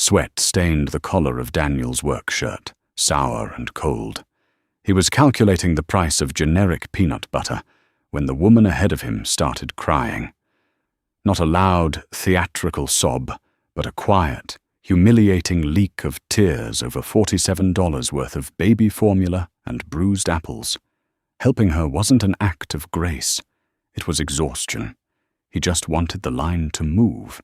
Sweat stained the collar of Daniel's work shirt, sour and cold. He was calculating the price of generic peanut butter when the woman ahead of him started crying. Not a loud, theatrical sob, but a quiet, humiliating leak of tears over $47 worth of baby formula and bruised apples. Helping her wasn't an act of grace. It was exhaustion. He just wanted the line to move.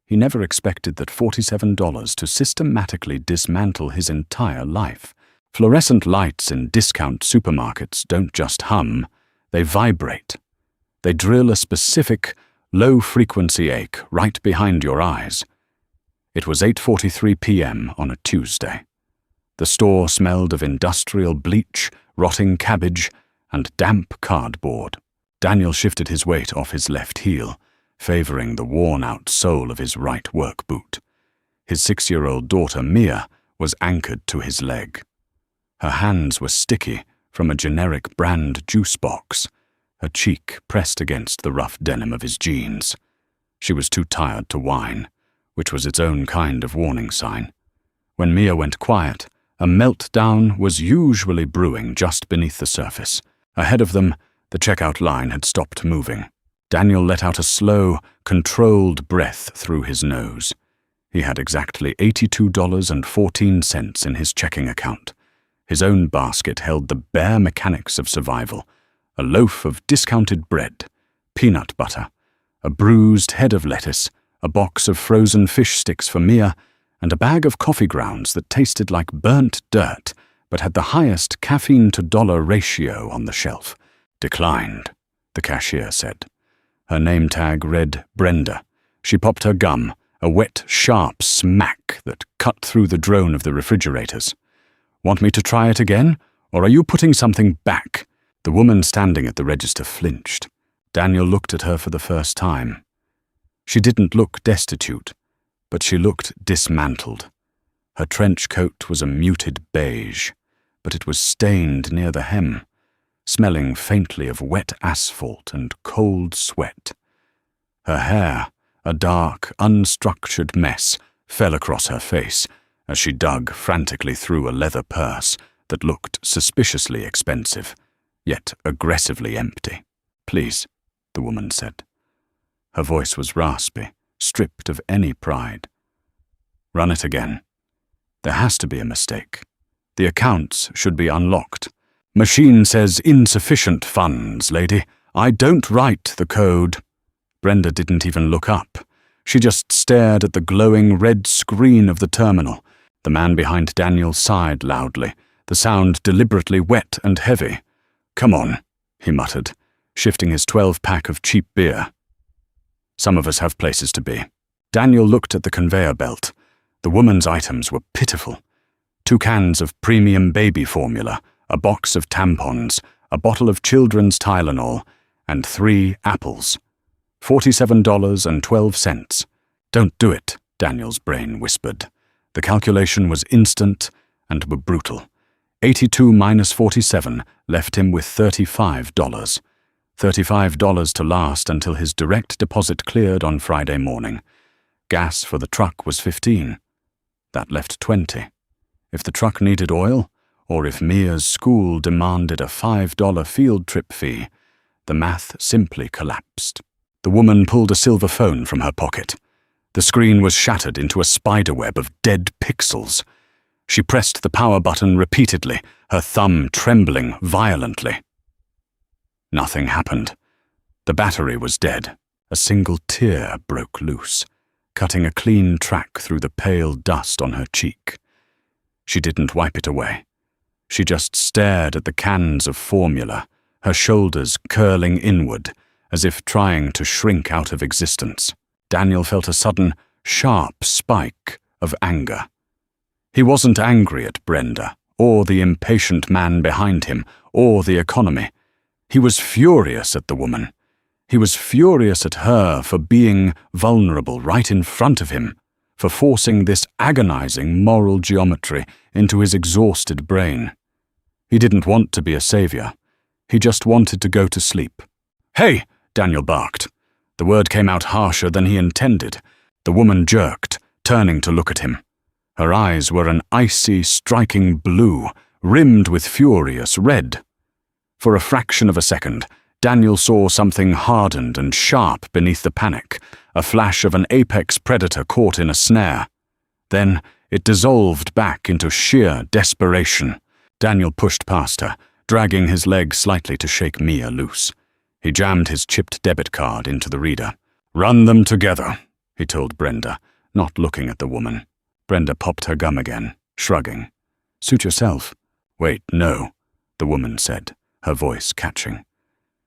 He never expected that $47 to systematically dismantle his entire life. Fluorescent lights in discount supermarkets don't just hum, they vibrate. They drill a specific, low-frequency ache right behind your eyes. It was 8:43 p.m. on a Tuesday. The store smelled of industrial bleach, rotting cabbage, and damp cardboard. Daniel shifted his weight off his left heel, favoring the worn-out sole of his right work boot. His 6-year-old daughter, Mia, was anchored to his leg. Her hands were sticky from a generic brand juice box, her cheek pressed against the rough denim of his jeans. She was too tired to whine, which was its own kind of warning sign. When Mia went quiet, a meltdown was usually brewing just beneath the surface. Ahead of them, the checkout line had stopped moving. Daniel let out a slow, controlled breath through his nose. He had exactly $82.14 in his checking account. His own basket held the bare mechanics of survival: a loaf of discounted bread, peanut butter, a bruised head of lettuce, a box of frozen fish sticks for Mia, and a bag of coffee grounds that tasted like burnt dirt but had the highest caffeine-to-dollar ratio on the shelf. Declined, the cashier said. Her name tag read Brenda. She popped her gum, a wet, sharp smack that cut through the drone of the refrigerators. Want me to try it again, or are you putting something back? The woman standing at the register flinched. Daniel looked at her for the first time. She didn't look destitute, but she looked dismantled. Her trench coat was a muted beige, but it was stained near the hem, smelling faintly of wet asphalt and cold sweat. Her hair, a dark, unstructured mess, fell across her face as she dug frantically through a leather purse that looked suspiciously expensive, yet aggressively empty. "Please," the woman said. Her voice was raspy, stripped of any pride. "Run it again. There has to be a mistake. The accounts should be unlocked. Machine says insufficient funds, lady. I don't write the code." Brenda didn't even look up. She just stared at the glowing red screen of the terminal. The man behind Daniel sighed loudly, the sound deliberately wet and heavy. "Come on," he muttered, shifting his 12-pack of cheap beer. "Some of us have places to be." Daniel looked at the conveyor belt. The woman's items were pitiful. 2 cans of premium baby formula, a box of tampons, a bottle of children's Tylenol, and 3 apples. $47.12. "Don't do it," Daniel's brain whispered. The calculation was instant and brutal. 82 minus 47 left him with $35. $35 to last until his direct deposit cleared on Friday morning. Gas for the truck was $15. That left $20. If the truck needed oil, or if Mia's school demanded a $5 field trip fee, the math simply collapsed. The woman pulled a silver phone from her pocket. The screen was shattered into a spiderweb of dead pixels. She pressed the power button repeatedly, her thumb trembling violently. Nothing happened. The battery was dead. A single tear broke loose, cutting a clean track through the pale dust on her cheek. She didn't wipe it away. She just stared at the cans of formula, her shoulders curling inward, as if trying to shrink out of existence. Daniel felt a sudden, sharp spike of anger. He wasn't angry at Brenda, or the impatient man behind him, or the economy. He was furious at the woman. He was furious at her for being vulnerable right in front of him, for forcing this agonizing moral geometry into his exhausted brain. He didn't want to be a savior. He just wanted to go to sleep. "Hey!" Daniel barked. The word came out harsher than he intended. The woman jerked, turning to look at him. Her eyes were an icy, striking blue, rimmed with furious red. For a fraction of a second, Daniel saw something hardened and sharp beneath the panic, a flash of an apex predator caught in a snare. Then it dissolved back into sheer desperation. Daniel pushed past her, dragging his leg slightly to shake Mia loose. He jammed his chipped debit card into the reader. "Run them together," he told Brenda, not looking at the woman. Brenda popped her gum again, shrugging. "Suit yourself." "Wait, no," the woman said, her voice catching.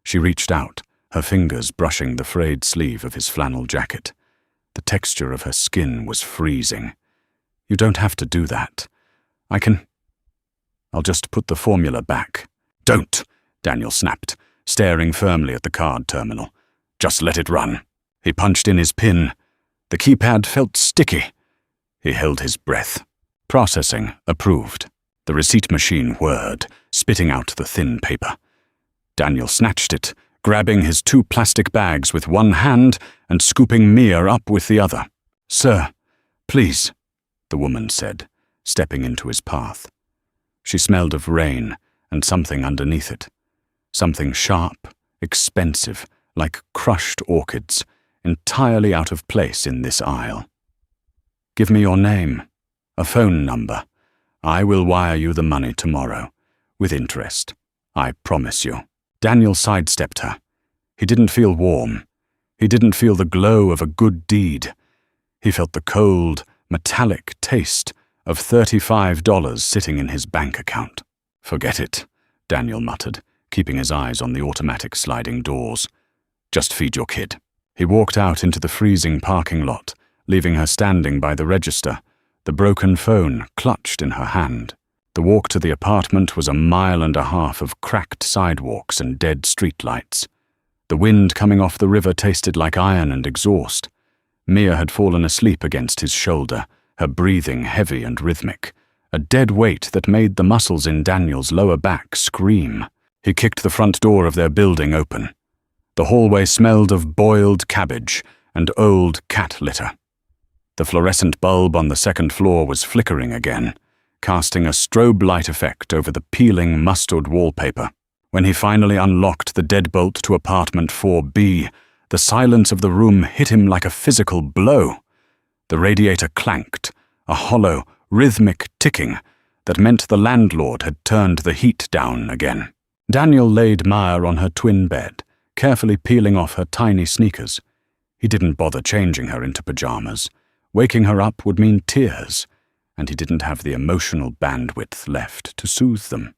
She reached out, her fingers brushing the frayed sleeve of his flannel jacket. The texture of her skin was freezing. "You don't have to do that. I'll just put the formula back." "Don't," Daniel snapped, staring firmly at the card terminal. "Just let it run." He punched in his PIN. The keypad felt sticky. He held his breath. "Processing approved." The receipt machine whirred, spitting out the thin paper. Daniel snatched it, grabbing his 2 plastic bags with one hand and scooping Mia up with the other. "Sir, please," the woman said, stepping into his path. She smelled of rain and something underneath it. Something sharp, expensive, like crushed orchids, entirely out of place in this aisle. "Give me your name, a phone number. I will wire you the money tomorrow, with interest. I promise you." Daniel sidestepped her. He didn't feel warm. He didn't feel the glow of a good deed. He felt the cold, metallic taste of $35 sitting in his bank account. "Forget it," Daniel muttered, keeping his eyes on the automatic sliding doors. "Just feed your kid." He walked out into the freezing parking lot, leaving her standing by the register, the broken phone clutched in her hand. The walk to the apartment was a 1.5 miles of cracked sidewalks and dead streetlights. The wind coming off the river tasted like iron and exhaust. Mia had fallen asleep against his shoulder, her breathing heavy and rhythmic, a dead weight that made the muscles in Daniel's lower back scream. He kicked the front door of their building open. The hallway smelled of boiled cabbage and old cat litter. The fluorescent bulb on the second floor was flickering again, casting a strobe light effect over the peeling mustard wallpaper. When he finally unlocked the deadbolt to apartment 4B, the silence of the room hit him like a physical blow. The radiator clanked, a hollow, rhythmic ticking that meant the landlord had turned the heat down again. Daniel laid Maya on her twin bed, carefully peeling off her tiny sneakers. He didn't bother changing her into pajamas. Waking her up would mean tears, and he didn't have the emotional bandwidth left to soothe them.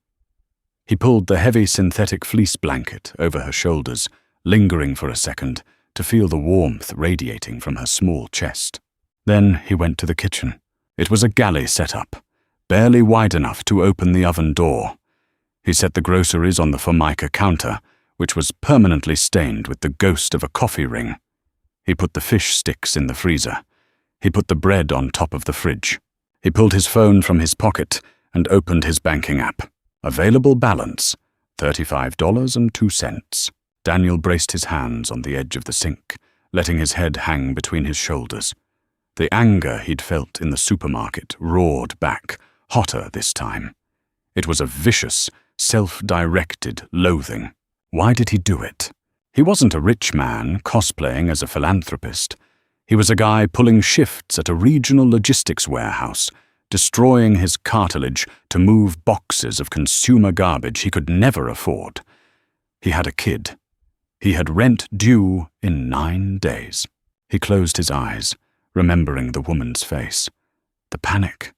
He pulled the heavy synthetic fleece blanket over her shoulders, lingering for a second to feel the warmth radiating from her small chest. Then he went to the kitchen. It was a galley setup, barely wide enough to open the oven door. He set the groceries on the formica counter, which was permanently stained with the ghost of a coffee ring. He put the fish sticks in the freezer. He put the bread on top of the fridge. He pulled his phone from his pocket and opened his banking app. Available balance, $35.02. Daniel braced his hands on the edge of the sink, letting his head hang between his shoulders. The anger he'd felt in the supermarket roared back, hotter this time. It was a vicious, self-directed loathing. Why did he do it? He wasn't a rich man cosplaying as a philanthropist. He was a guy pulling shifts at a regional logistics warehouse, destroying his cartilage to move boxes of consumer garbage he could never afford. He had a kid. He had rent due in 9 days. He closed his eyes, remembering the woman's face. The panic.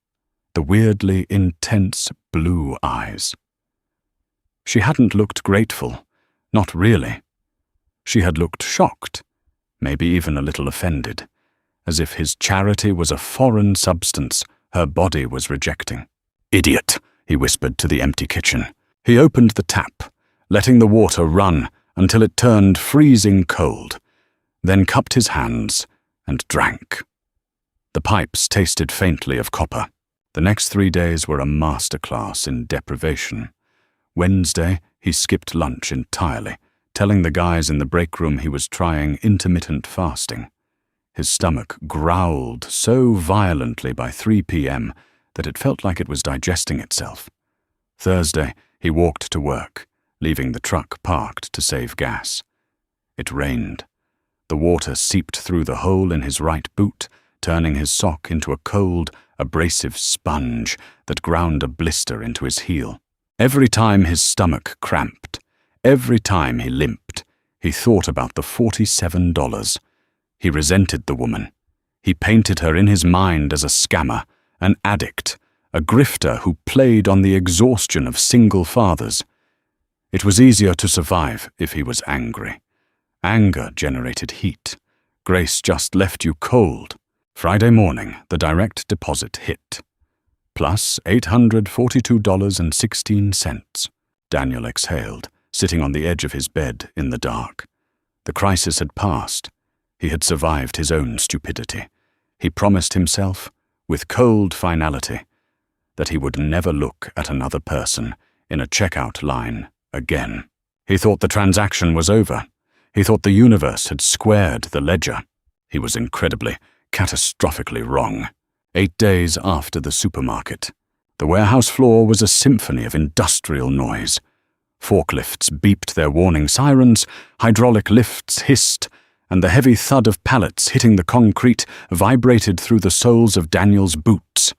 The weirdly intense blue eyes. She hadn't looked grateful. Not really. She had looked shocked, maybe even a little offended, as if his charity was a foreign substance her body was rejecting. "Idiot," he whispered to the empty kitchen. He opened the tap, letting the water run until it turned freezing cold, then cupped his hands and drank. The pipes tasted faintly of copper. The next 3 days were a masterclass in deprivation. Wednesday, he skipped lunch entirely, telling the guys in the break room he was trying intermittent fasting. His stomach growled so violently by 3 p.m. that it felt like it was digesting itself. Thursday, he walked to work, leaving the truck parked to save gas. It rained. The water seeped through the hole in his right boot, turning his sock into a cold, abrasive sponge that ground a blister into his heel. Every time his stomach cramped, every time he limped, he thought about the $47. He resented the woman. He painted her in his mind as a scammer, an addict, a grifter who played on the exhaustion of single fathers. It was easier to survive if he was angry. Anger generated heat. Grace just left you cold. Friday morning, the direct deposit hit. Plus $842.16. Daniel exhaled, sitting on the edge of his bed in the dark. The crisis had passed. He had survived his own stupidity. He promised himself, with cold finality, that he would never look at another person in a checkout line again. He thought the transaction was over. He thought the universe had squared the ledger. He was incredibly, catastrophically wrong. 8 days after the supermarket, the warehouse floor was a symphony of industrial noise. Forklifts beeped their warning sirens, hydraulic lifts hissed, and the heavy thud of pallets hitting the concrete vibrated through the soles of Daniel's boots.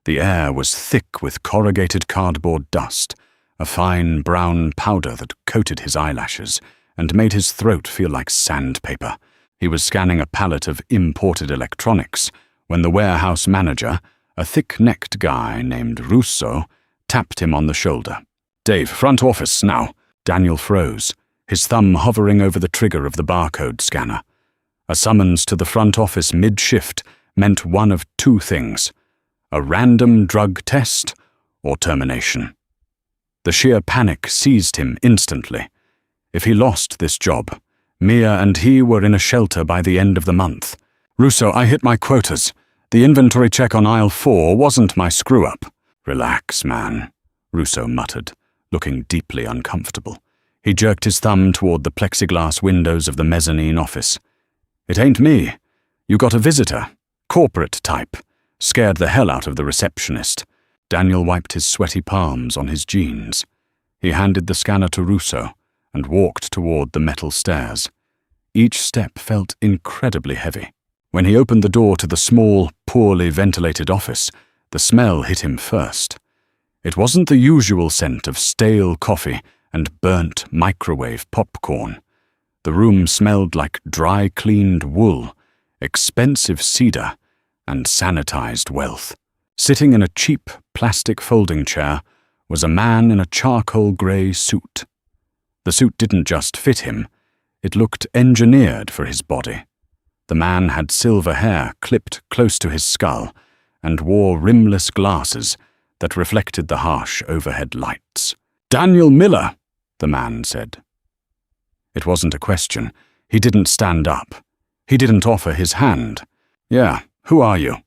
The air was thick with corrugated cardboard dust, a fine brown powder that coated his eyelashes and made his throat feel like sandpaper. He was scanning a pallet of imported electronics when the warehouse manager, a thick-necked guy named Russo, tapped him on the shoulder. "Dave, front office, now." Daniel froze, his thumb hovering over the trigger of the barcode scanner. A summons to the front office mid-shift meant one of two things: a random drug test or termination. The sheer panic seized him instantly. If he lost this job, Mia and he were in a shelter by the end of the month. "Russo, I hit my quotas. The inventory check on aisle 4 wasn't my screw-up." "Relax, man," Russo muttered, looking deeply uncomfortable. He jerked his thumb toward the plexiglass windows of the mezzanine office. "It ain't me. You got a visitor. Corporate type. Scared the hell out of the receptionist." Daniel wiped his sweaty palms on his jeans. He handed the scanner to Russo and walked toward the metal stairs. Each step felt incredibly heavy. When he opened the door to the small, poorly ventilated office, the smell hit him first. It wasn't the usual scent of stale coffee and burnt microwave popcorn. The room smelled like dry-cleaned wool, expensive cedar, and sanitized wealth. Sitting in a cheap plastic folding chair was a man in a charcoal grey suit. The suit didn't just fit him, it looked engineered for his body. The man had silver hair clipped close to his skull and wore rimless glasses that reflected the harsh overhead lights. "Daniel Miller," the man said. It wasn't a question. He didn't stand up. He didn't offer his hand. "Yeah, who are you?"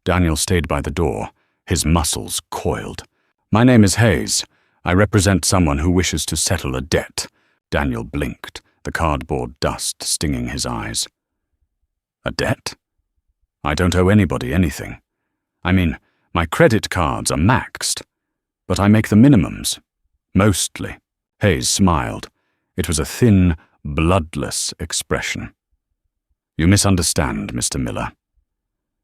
Daniel stayed by the door, his muscles coiled. "My name is Hayes. I represent someone who wishes to settle a debt." Daniel blinked, the cardboard dust stinging his eyes. "A debt? I don't owe anybody anything. I mean, my credit cards are maxed, but I make the minimums. Mostly." Hayes smiled. It was a thin, bloodless expression. "You misunderstand, Mr. Miller.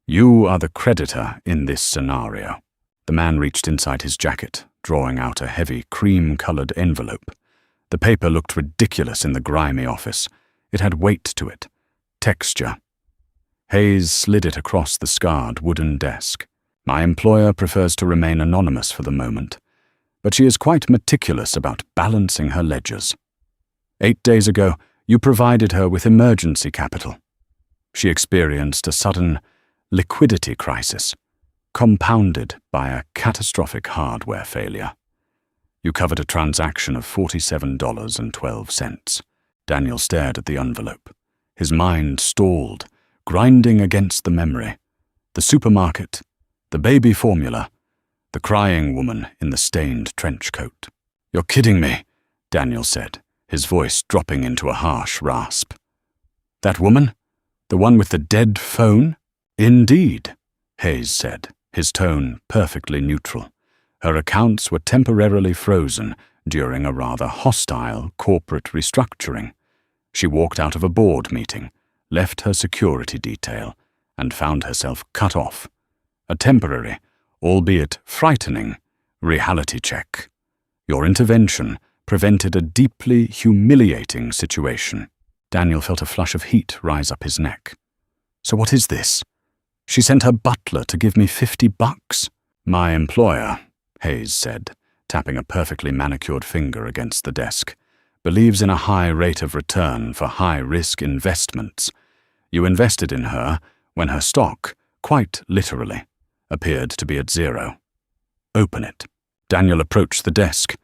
You are the creditor in this scenario." The man reached inside his jacket, drawing out a heavy, cream-colored envelope. The paper looked ridiculous in the grimy office. It had weight to it, texture. Hayes slid it across the scarred wooden desk. "My employer prefers to remain anonymous for the moment, but she is quite meticulous about balancing her ledgers. 8 days ago, you provided her with emergency capital. She experienced a sudden liquidity crisis, compounded by a catastrophic hardware failure. You covered a transaction of $47.12. Daniel stared at the envelope. His mind stalled, grinding against the memory. The supermarket, the baby formula, the crying woman in the stained trench coat. "You're kidding me," Daniel said, his voice dropping into a harsh rasp. "That woman? The one with the dead phone? Indeed, Hayes said, his tone perfectly neutral. Her accounts were temporarily frozen during a rather hostile corporate restructuring. She walked out of a board meeting, left her security detail, and found herself cut off. A temporary, albeit frightening, reality check. Your intervention prevented a deeply humiliating situation. Daniel felt a flush of heat rise up his neck. So what is this? She sent her butler to give me $50? My employer, Hayes said, tapping a perfectly manicured finger against the desk, believes in a high rate of return for high-risk investments. You invested in her when her stock, quite literally, appeared to be at zero. Open it. Daniel approached the desk.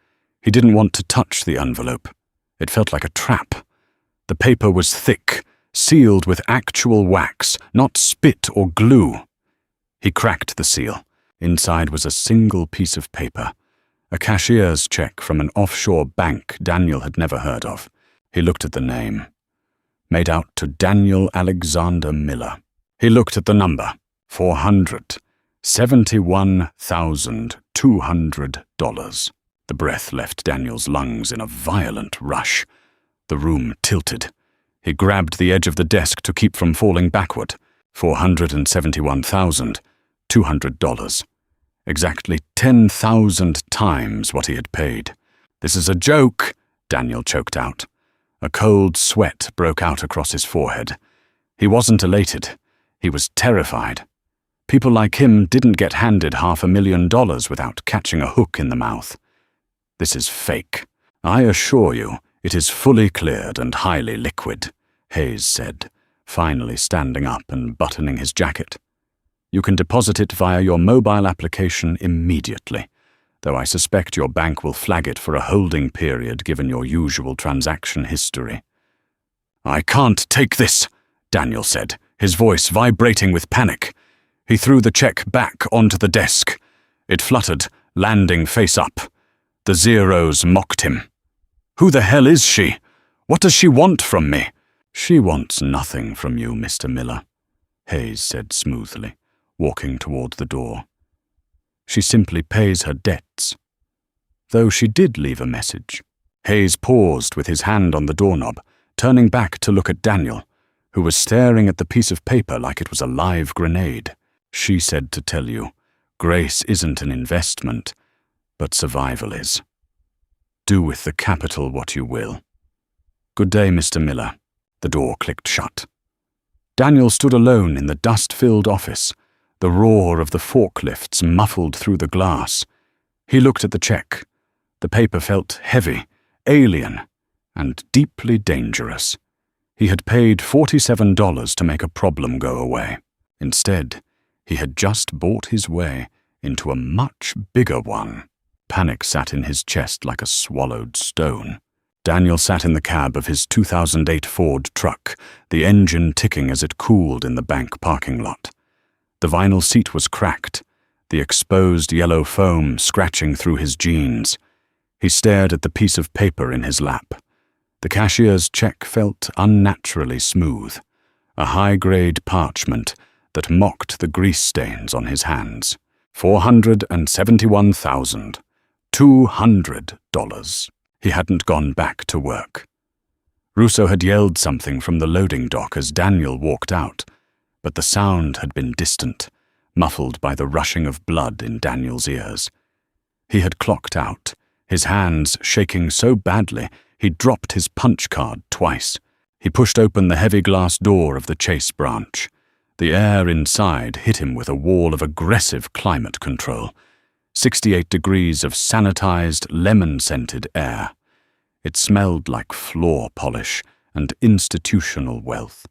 He didn't want to touch the envelope. It felt like a trap. The paper was thick, sealed with actual wax, not spit or glue. He cracked the seal. Inside was a single piece of paper, a cashier's check from an offshore bank Daniel had never heard of. He looked at the name. Made out to Daniel Alexander Miller. He looked at the number. $471,200. The breath left Daniel's lungs in a violent rush. The room tilted. He grabbed the edge of the desk to keep from falling backward. $471,200. Exactly 10,000 times what he had paid. This is a joke, Daniel choked out. A cold sweat broke out across his forehead. He wasn't elated. He was terrified. People like him didn't get handed $500,000 without catching a hook in the mouth. This is fake. I assure you, it is fully cleared and highly liquid, Hayes said, finally standing up and buttoning his jacket. You can deposit it via your mobile application immediately, though I suspect your bank will flag it for a holding period given your usual transaction history. I can't take this, Daniel said, his voice vibrating with panic. He threw the check back onto the desk. It fluttered, landing face up. The zeros mocked him. Who the hell is she? What does she want from me? She wants nothing from you, Mr. Miller, Hayes said smoothly, walking toward the door. She simply pays her debts. Though she did leave a message. Hayes paused with his hand on the doorknob, turning back to look at Daniel, who was staring at the piece of paper like it was a live grenade. She said to tell you, grace isn't an investment, but survival is. Do with the capital what you will. Good day, Mr. Miller. The door clicked shut. Daniel stood alone in the dust-filled office, the roar of the forklifts muffled through the glass. He looked at the check. The paper felt heavy, alien, and deeply dangerous. He had paid $47 to make a problem go away. Instead, he had just bought his way into a much bigger one. Panic sat in his chest like a swallowed stone. Daniel sat in the cab of his 2008 Ford truck, the engine ticking as it cooled in the bank parking lot. The vinyl seat was cracked, the exposed yellow foam scratching through his jeans. He stared at the piece of paper in his lap. The cashier's check felt unnaturally smooth, a high-grade parchment that mocked the grease stains on his hands. $471,200. He hadn't gone back to work. Russo had yelled something from the loading dock as Daniel walked out, but the sound had been distant, muffled by the rushing of blood in Daniel's ears. He had clocked out, his hands shaking so badly he dropped his punch card twice. He pushed open the heavy glass door of the Chase branch. The air inside hit him with a wall of aggressive climate control. 68 degrees of sanitized, lemon-scented air. It smelled like floor polish and institutional wealth.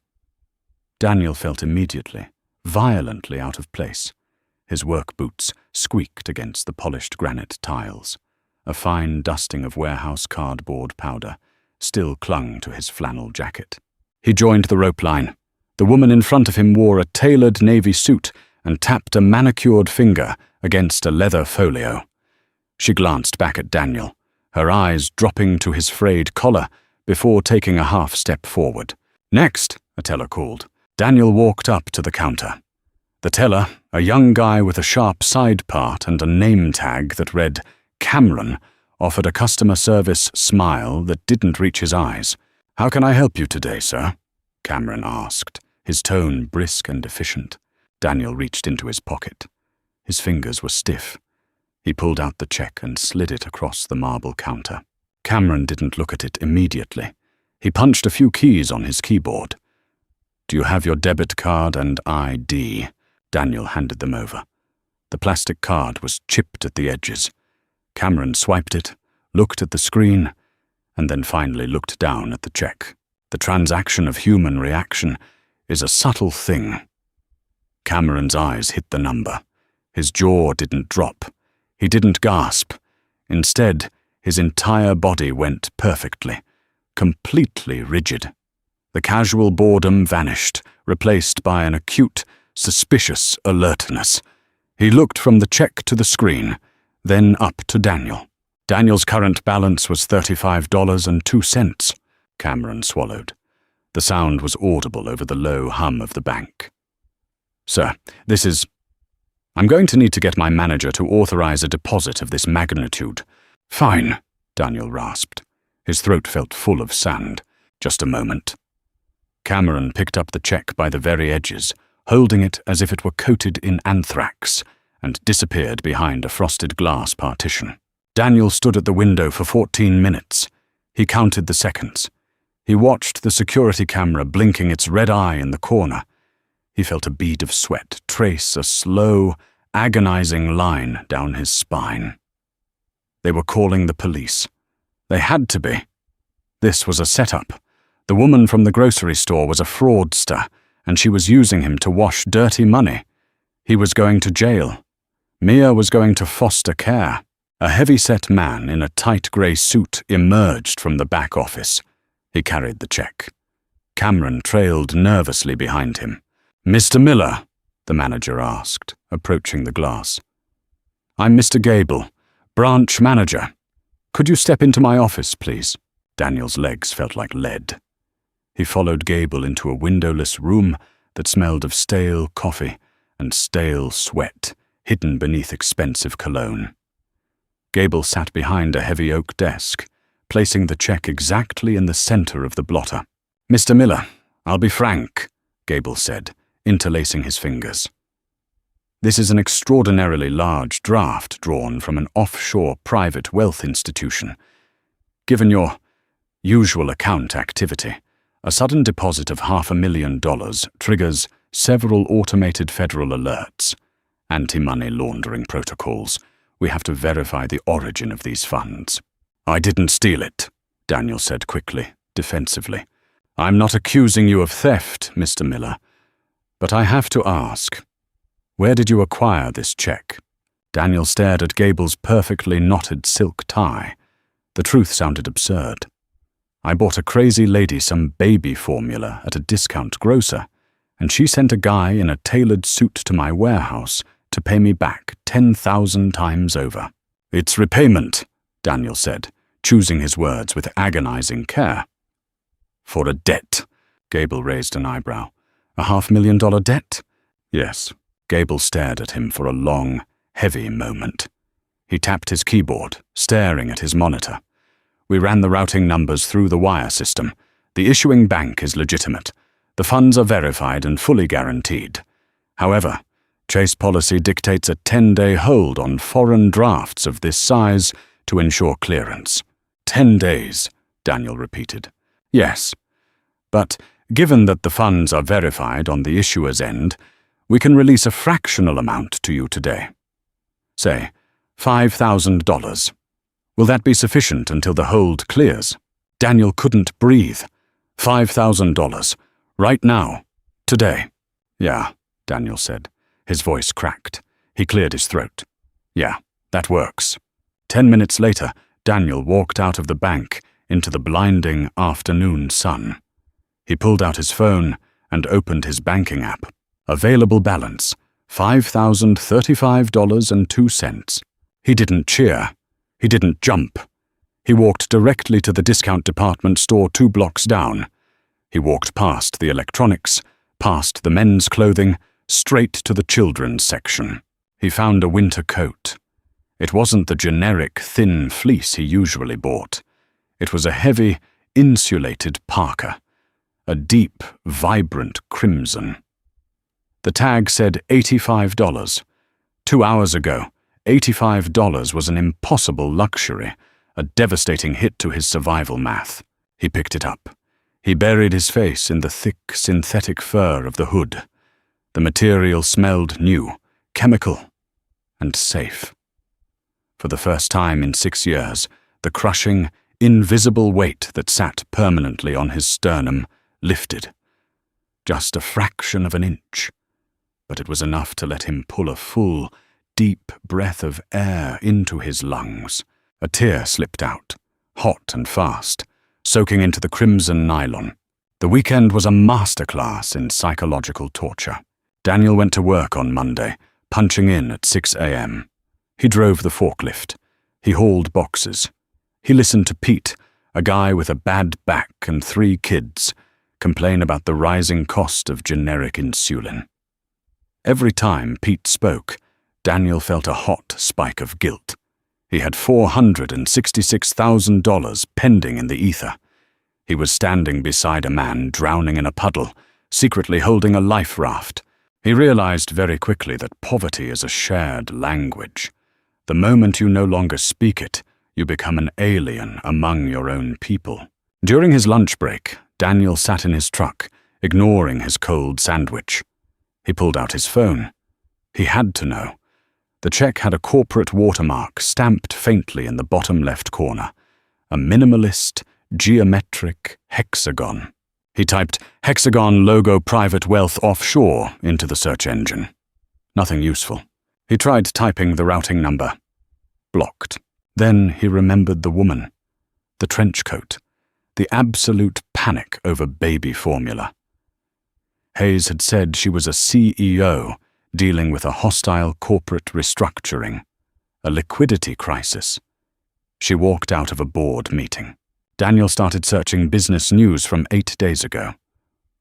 Daniel felt immediately, violently out of place. His work boots squeaked against the polished granite tiles. A fine dusting of warehouse cardboard powder still clung to his flannel jacket. He joined the rope line. The woman in front of him wore a tailored navy suit and tapped a manicured finger against a leather folio. She glanced back at Daniel, her eyes dropping to his frayed collar before taking a half step forward. "Next," a teller called. Daniel walked up to the counter. The teller, a young guy with a sharp side part and a name tag that read Cameron, offered a customer service smile that didn't reach his eyes. "How can I help you today, sir?" Cameron asked, his tone brisk and efficient. Daniel reached into his pocket. His fingers were stiff. He pulled out the check and slid it across the marble counter. Cameron didn't look at it immediately. He punched a few keys on his keyboard. "Do you have your debit card and ID?" Daniel handed them over. The plastic card was chipped at the edges. Cameron swiped it, looked at the screen, and then finally looked down at the check. The transaction of human reaction is a subtle thing. Cameron's eyes hit the number. His jaw didn't drop. He didn't gasp. Instead, his entire body went perfectly, completely rigid. The casual boredom vanished, replaced by an acute, suspicious alertness. He looked from the check to the screen, then up to Daniel. Daniel's current balance was $35.02. Cameron swallowed. The sound was audible over the low hum of the bank. "Sir, this is... I'm going to need to get my manager to authorize a deposit of this magnitude." "Fine," Daniel rasped. His throat felt full of sand. "Just a moment." Cameron picked up the check by the very edges, holding it as if it were coated in anthrax, and disappeared behind a frosted glass partition. Daniel stood at the window for 14 minutes. He counted the seconds. He watched the security camera blinking its red eye in the corner. He felt a bead of sweat trace a slow, agonizing line down his spine. They were calling the police. They had to be. This was a setup. The woman from the grocery store was a fraudster, and she was using him to wash dirty money. He was going to jail. Mia was going to foster care. A heavy-set man in a tight grey suit emerged from the back office. He carried the check. Cameron trailed nervously behind him. "Mr. Miller?" the manager asked, approaching the glass. "I'm Mr. Gable, branch manager. Could you step into my office, please?" Daniel's legs felt like lead. He followed Gable into a windowless room that smelled of stale coffee and stale sweat hidden beneath expensive cologne. Gable sat behind a heavy oak desk, placing the check exactly in the center of the blotter. "Mr. Miller, I'll be frank," Gable said, interlacing his fingers. "This is an extraordinarily large draft drawn from an offshore private wealth institution. Given your usual account activity, a sudden deposit of $500,000 triggers several automated federal alerts. Anti-money laundering protocols. We have to verify the origin of these funds." "I didn't steal it," Daniel said quickly, defensively. "I'm not accusing you of theft, Mr. Miller. But I have to ask, where did you acquire this check?" Daniel stared at Gable's perfectly knotted silk tie. The truth sounded absurd. "I bought a crazy lady some baby formula at a discount grocer, and she sent a guy in a tailored suit to my warehouse to pay me back 10,000 times over." "It's repayment," Daniel said, choosing his words with agonizing care. "For a debt." Gable raised an eyebrow. "A $500,000 debt?" "Yes." Gable stared at him for a long, heavy moment. He tapped his keyboard, staring at his monitor. "We ran the routing numbers through the wire system. The issuing bank is legitimate. The funds are verified and fully guaranteed. However, Chase policy dictates a 10-day hold on foreign drafts of this size to ensure clearance." 10 days, Daniel repeated. "Yes, but given that the funds are verified on the issuer's end, we can release a fractional amount to you today. Say, $5,000. Will that be sufficient until the hold clears?" Daniel couldn't breathe. $5,000. Right now. Today. "Yeah," Daniel said. His voice cracked. He cleared his throat. "Yeah, that works." 10 minutes later, Daniel walked out of the bank into the blinding afternoon sun. He pulled out his phone and opened his banking app. Available balance, $5,035.02. He didn't cheer. He didn't jump. He walked directly to the discount department store 2 blocks down. He walked past the electronics, past the men's clothing, straight to the children's section. He found a winter coat. It wasn't the generic thin fleece he usually bought. It was a heavy, insulated parka, a deep, vibrant crimson. The tag said $85. 2 hours ago, $85 was an impossible luxury, a devastating hit to his survival math. He picked it up. He buried his face in the thick, synthetic fur of the hood. The material smelled new, chemical, and safe. For the first time in 6 years, the crushing, invisible weight that sat permanently on his sternum lifted. Just a fraction of an inch. But it was enough to let him pull a full, deep breath of air into his lungs. A tear slipped out, hot and fast, soaking into the crimson nylon. The weekend was a masterclass in psychological torture. Daniel went to work on Monday, punching in at 6 a.m. He drove the forklift. He hauled boxes. He listened to Pete, a guy with a bad back and 3 kids, complain about the rising cost of generic insulin. Every time Pete spoke, Daniel felt a hot spike of guilt. He had $466,000 pending in the ether. He was standing beside a man drowning in a puddle, secretly holding a life raft. He realized very quickly that poverty is a shared language. The moment you no longer speak it, you become an alien among your own people. During his lunch break, Daniel sat in his truck, ignoring his cold sandwich. He pulled out his phone. He had to know. The check had a corporate watermark stamped faintly in the bottom left corner, a minimalist, geometric hexagon. He typed "Hexagon logo private wealth offshore" into the search engine. Nothing useful. He tried typing the routing number. Blocked. Then he remembered the woman, the trench coat, the absolute panic over baby formula. Hayes had said she was a CEO dealing with a hostile corporate restructuring, a liquidity crisis. She walked out of a board meeting. Daniel started searching business news from 8 days ago.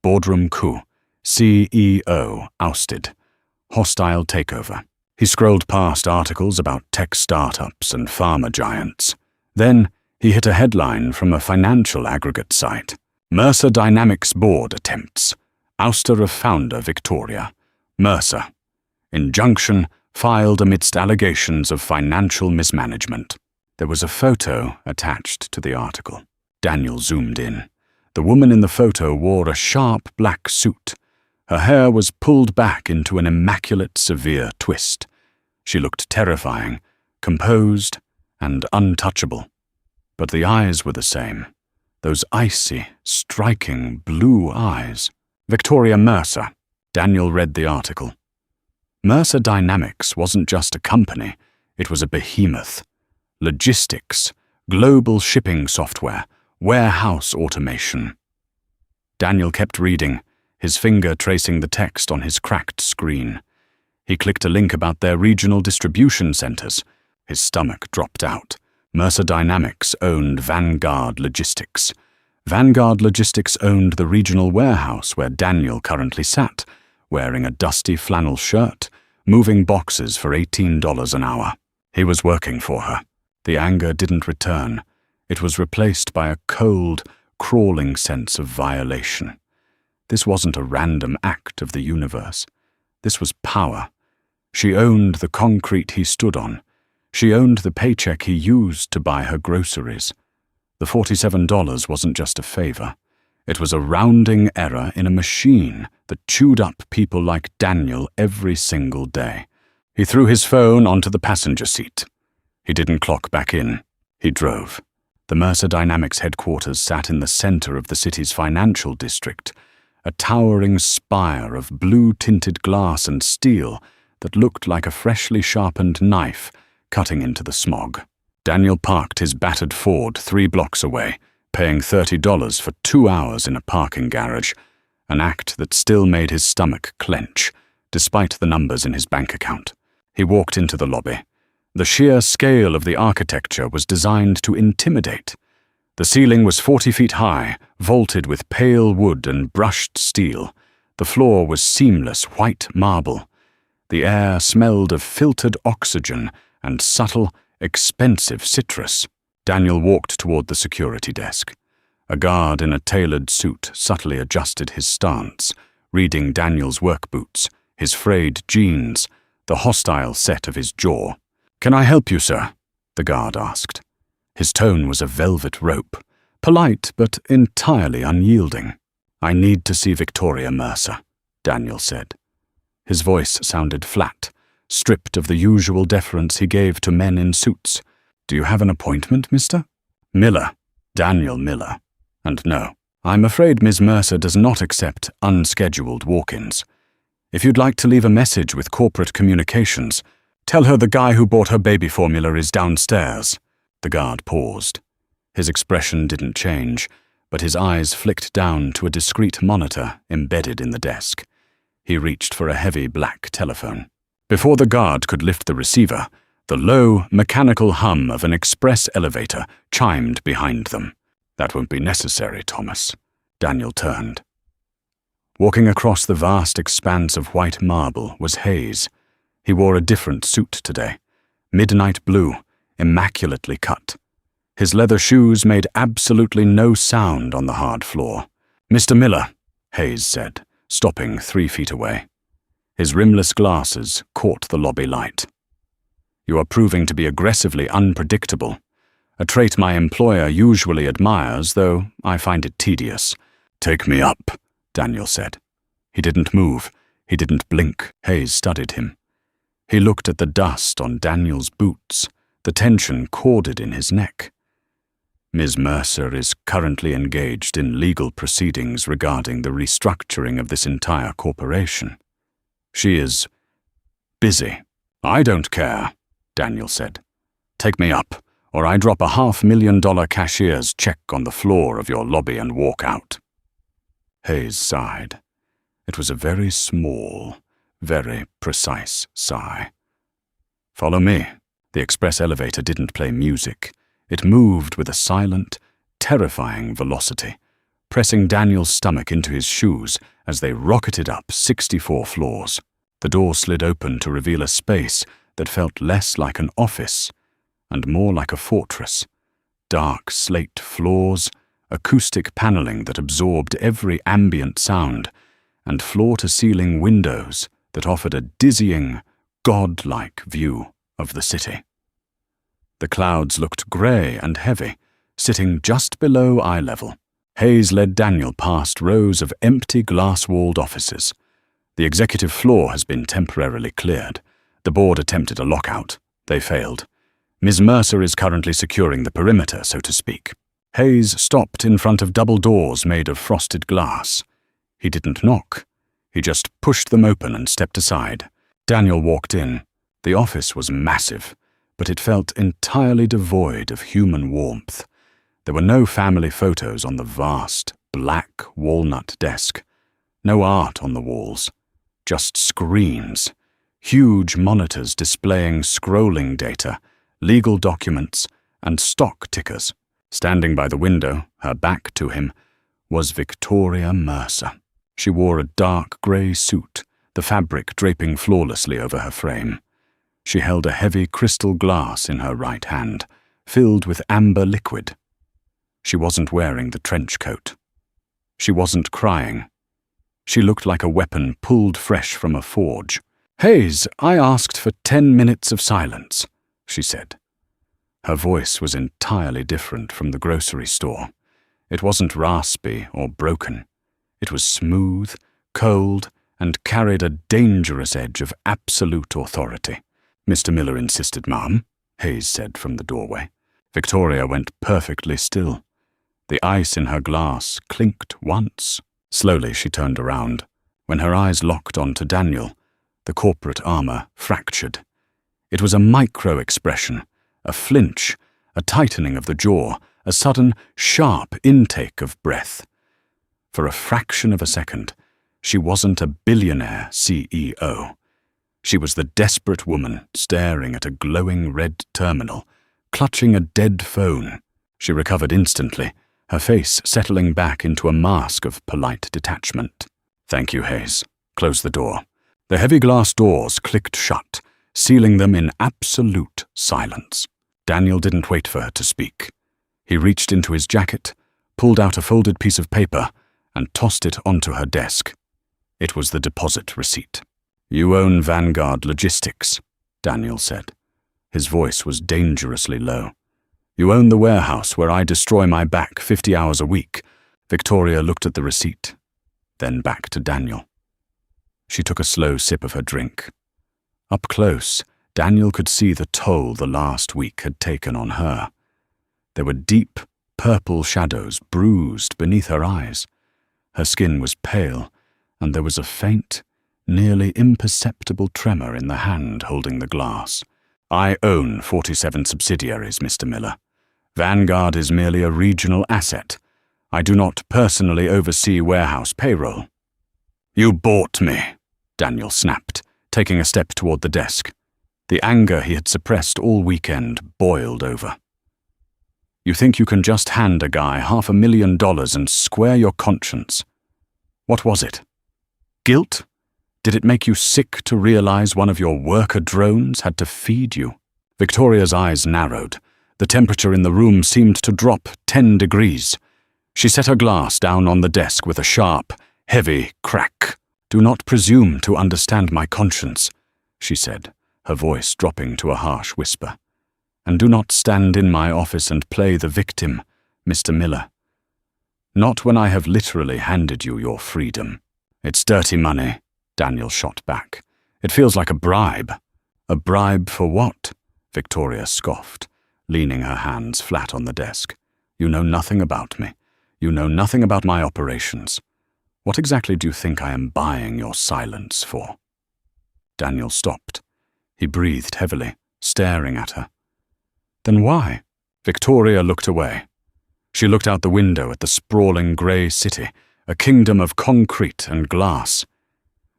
Boardroom coup, CEO ousted, hostile takeover. He scrolled past articles about tech startups and pharma giants. Then he hit a headline from a financial aggregate site. Mercer Dynamics board attempts. Ouster of founder Victoria. Mercer. Injunction filed amidst allegations of financial mismanagement. There was a photo attached to the article. Daniel zoomed in. The woman in the photo wore a sharp black suit. Her hair was pulled back into an immaculate, severe twist. She looked terrifying, composed, and untouchable. But the eyes were the same. Those icy, striking blue eyes. Victoria Mercer. Daniel read the article. Mercer Dynamics wasn't just a company, it was a behemoth. Logistics, global shipping software, warehouse automation. Daniel kept reading, his finger tracing the text on his cracked screen. He clicked a link about their regional distribution centers. His stomach dropped out. Mercer Dynamics owned Vanguard Logistics. Vanguard Logistics owned the regional warehouse where Daniel currently sat, wearing a dusty flannel shirt, moving boxes for $18 an hour. He was working for her. The anger didn't return. It was replaced by a cold, crawling sense of violation. This wasn't a random act of the universe. This was power. She owned the concrete he stood on. She owned the paycheck he used to buy her groceries. The $47 wasn't just a favor. It was a rounding error in a machine that chewed up people like Daniel every single day. He threw his phone onto the passenger seat. He didn't clock back in. He drove. The Mercer Dynamics headquarters sat in the center of the city's financial district, a towering spire of blue-tinted glass and steel that looked like a freshly sharpened knife cutting into the smog. Daniel parked his battered Ford 3 blocks away, paying $30 for 2 hours in a parking garage, an act that still made his stomach clench, despite the numbers in his bank account. He walked into the lobby. The sheer scale of the architecture was designed to intimidate. The ceiling was 40 feet high, vaulted with pale wood and brushed steel. The floor was seamless white marble. The air smelled of filtered oxygen and subtle, expensive citrus. Daniel walked toward the security desk. A guard in a tailored suit subtly adjusted his stance, reading Daniel's work boots, his frayed jeans, the hostile set of his jaw. "Can I help you, sir?" the guard asked. His tone was a velvet rope, polite but entirely unyielding. "I need to see Victoria Mercer," Daniel said. His voice sounded flat, stripped of the usual deference he gave to men in suits. "Do you have an appointment, mister?" "Miller. Daniel Miller. And no, I'm afraid Ms. Mercer does not accept unscheduled walk-ins. If you'd like to leave a message with corporate communications, tell her the guy who bought her baby formula is downstairs." The guard paused. His expression didn't change, but his eyes flicked down to a discreet monitor embedded in the desk. He reached for a heavy black telephone. Before the guard could lift the receiver, the low, mechanical hum of an express elevator chimed behind them. "That won't be necessary, Thomas." Daniel turned. Walking across the vast expanse of white marble was Hayes. He wore a different suit today, midnight blue, immaculately cut. His leather shoes made absolutely no sound on the hard floor. "Mr. Miller," Hayes said, stopping 3 feet away. His rimless glasses caught the lobby light. "You are proving to be aggressively unpredictable, a trait my employer usually admires, though I find it tedious." "Take me up," Daniel said. He didn't move. He didn't blink. Hayes studied him. He looked at the dust on Daniel's boots, the tension corded in his neck. "Ms. Mercer is currently engaged in legal proceedings regarding the restructuring of this entire corporation. She is busy." "I don't care," Daniel said. "Take me up, or I drop a $500,000 cashier's check on the floor of your lobby and walk out." Hayes sighed. It was a very small, very precise sigh. "Follow me." The express elevator didn't play music. It moved with a silent, terrifying velocity, pressing Daniel's stomach into his shoes as they rocketed up 64 floors. The door slid open to reveal a space that felt less like an office and more like a fortress. Dark slate floors, acoustic paneling that absorbed every ambient sound, and floor-to-ceiling windows that offered a dizzying, god-like view of the city. The clouds looked grey and heavy, sitting just below eye level. Hayes led Daniel past rows of empty glass-walled offices. "The executive floor has been temporarily cleared. The board attempted a lockout. They failed. Ms. Mercer is currently securing the perimeter, so to speak." Hayes stopped in front of double doors made of frosted glass. He didn't knock. He just pushed them open and stepped aside. Daniel walked in. The office was massive, but it felt entirely devoid of human warmth. There were no family photos on the vast, black walnut desk. No art on the walls. Just screens. Huge monitors displaying scrolling data, legal documents, and stock tickers. Standing by the window, her back to him, was Victoria Mercer. She wore a dark grey suit, the fabric draping flawlessly over her frame. She held a heavy crystal glass in her right hand, filled with amber liquid. She wasn't wearing the trench coat. She wasn't crying. She looked like a weapon pulled fresh from a forge. "Hayes, I asked for 10 minutes of silence," she said. Her voice was entirely different from the grocery store. It wasn't raspy or broken. It was smooth, cold, and carried a dangerous edge of absolute authority. "Mr. Miller insisted, ma'am," Hayes said from the doorway. Victoria went perfectly still. The ice in her glass clinked once. Slowly she turned around. When her eyes locked onto Daniel, the corporate armor fractured. It was a micro-expression, a flinch, a tightening of the jaw, a sudden, sharp intake of breath. For a fraction of a second, she wasn't a billionaire CEO. She was the desperate woman staring at a glowing red terminal, clutching a dead phone. She recovered instantly, her face settling back into a mask of polite detachment. Thank you, Hayes. Close the door. The heavy glass doors clicked shut, sealing them in absolute silence. Daniel didn't wait for her to speak. He reached into his jacket, pulled out a folded piece of paper, and tossed it onto her desk. It was the deposit receipt. You own Vanguard Logistics, Daniel said. His voice was dangerously low. You own the warehouse where I destroy my back 50 hours a week. Victoria looked at the receipt, then back to Daniel. She took a slow sip of her drink. Up close, Daniel could see the toll the last week had taken on her. There were deep, purple shadows bruised beneath her eyes. Her skin was pale, and there was a faint, nearly imperceptible tremor in the hand holding the glass. I own 47 subsidiaries, Mr. Miller. Vanguard is merely a regional asset. I do not personally oversee warehouse payroll. You bought me, Daniel snapped, taking a step toward the desk. The anger he had suppressed all weekend boiled over. You think you can just hand a guy $500,000 and square your conscience? What was it? Guilt? Did it make you sick to realize one of your worker drones had to feed you? Victoria's eyes narrowed. The temperature in the room seemed to drop 10 degrees. She set her glass down on the desk with a sharp, heavy crack. Do not presume to understand my conscience, she said, her voice dropping to a harsh whisper. And do not stand in my office and play the victim, Mr. Miller. Not when I have literally handed you your freedom. It's dirty money, Daniel shot back. It feels like a bribe. A bribe for what? Victoria scoffed, leaning her hands flat on the desk. You know nothing about me. You know nothing about my operations. What exactly do you think I am buying your silence for? Daniel stopped. He breathed heavily, staring at her. Then why? Victoria looked away. She looked out the window at the sprawling grey city, a kingdom of concrete and glass.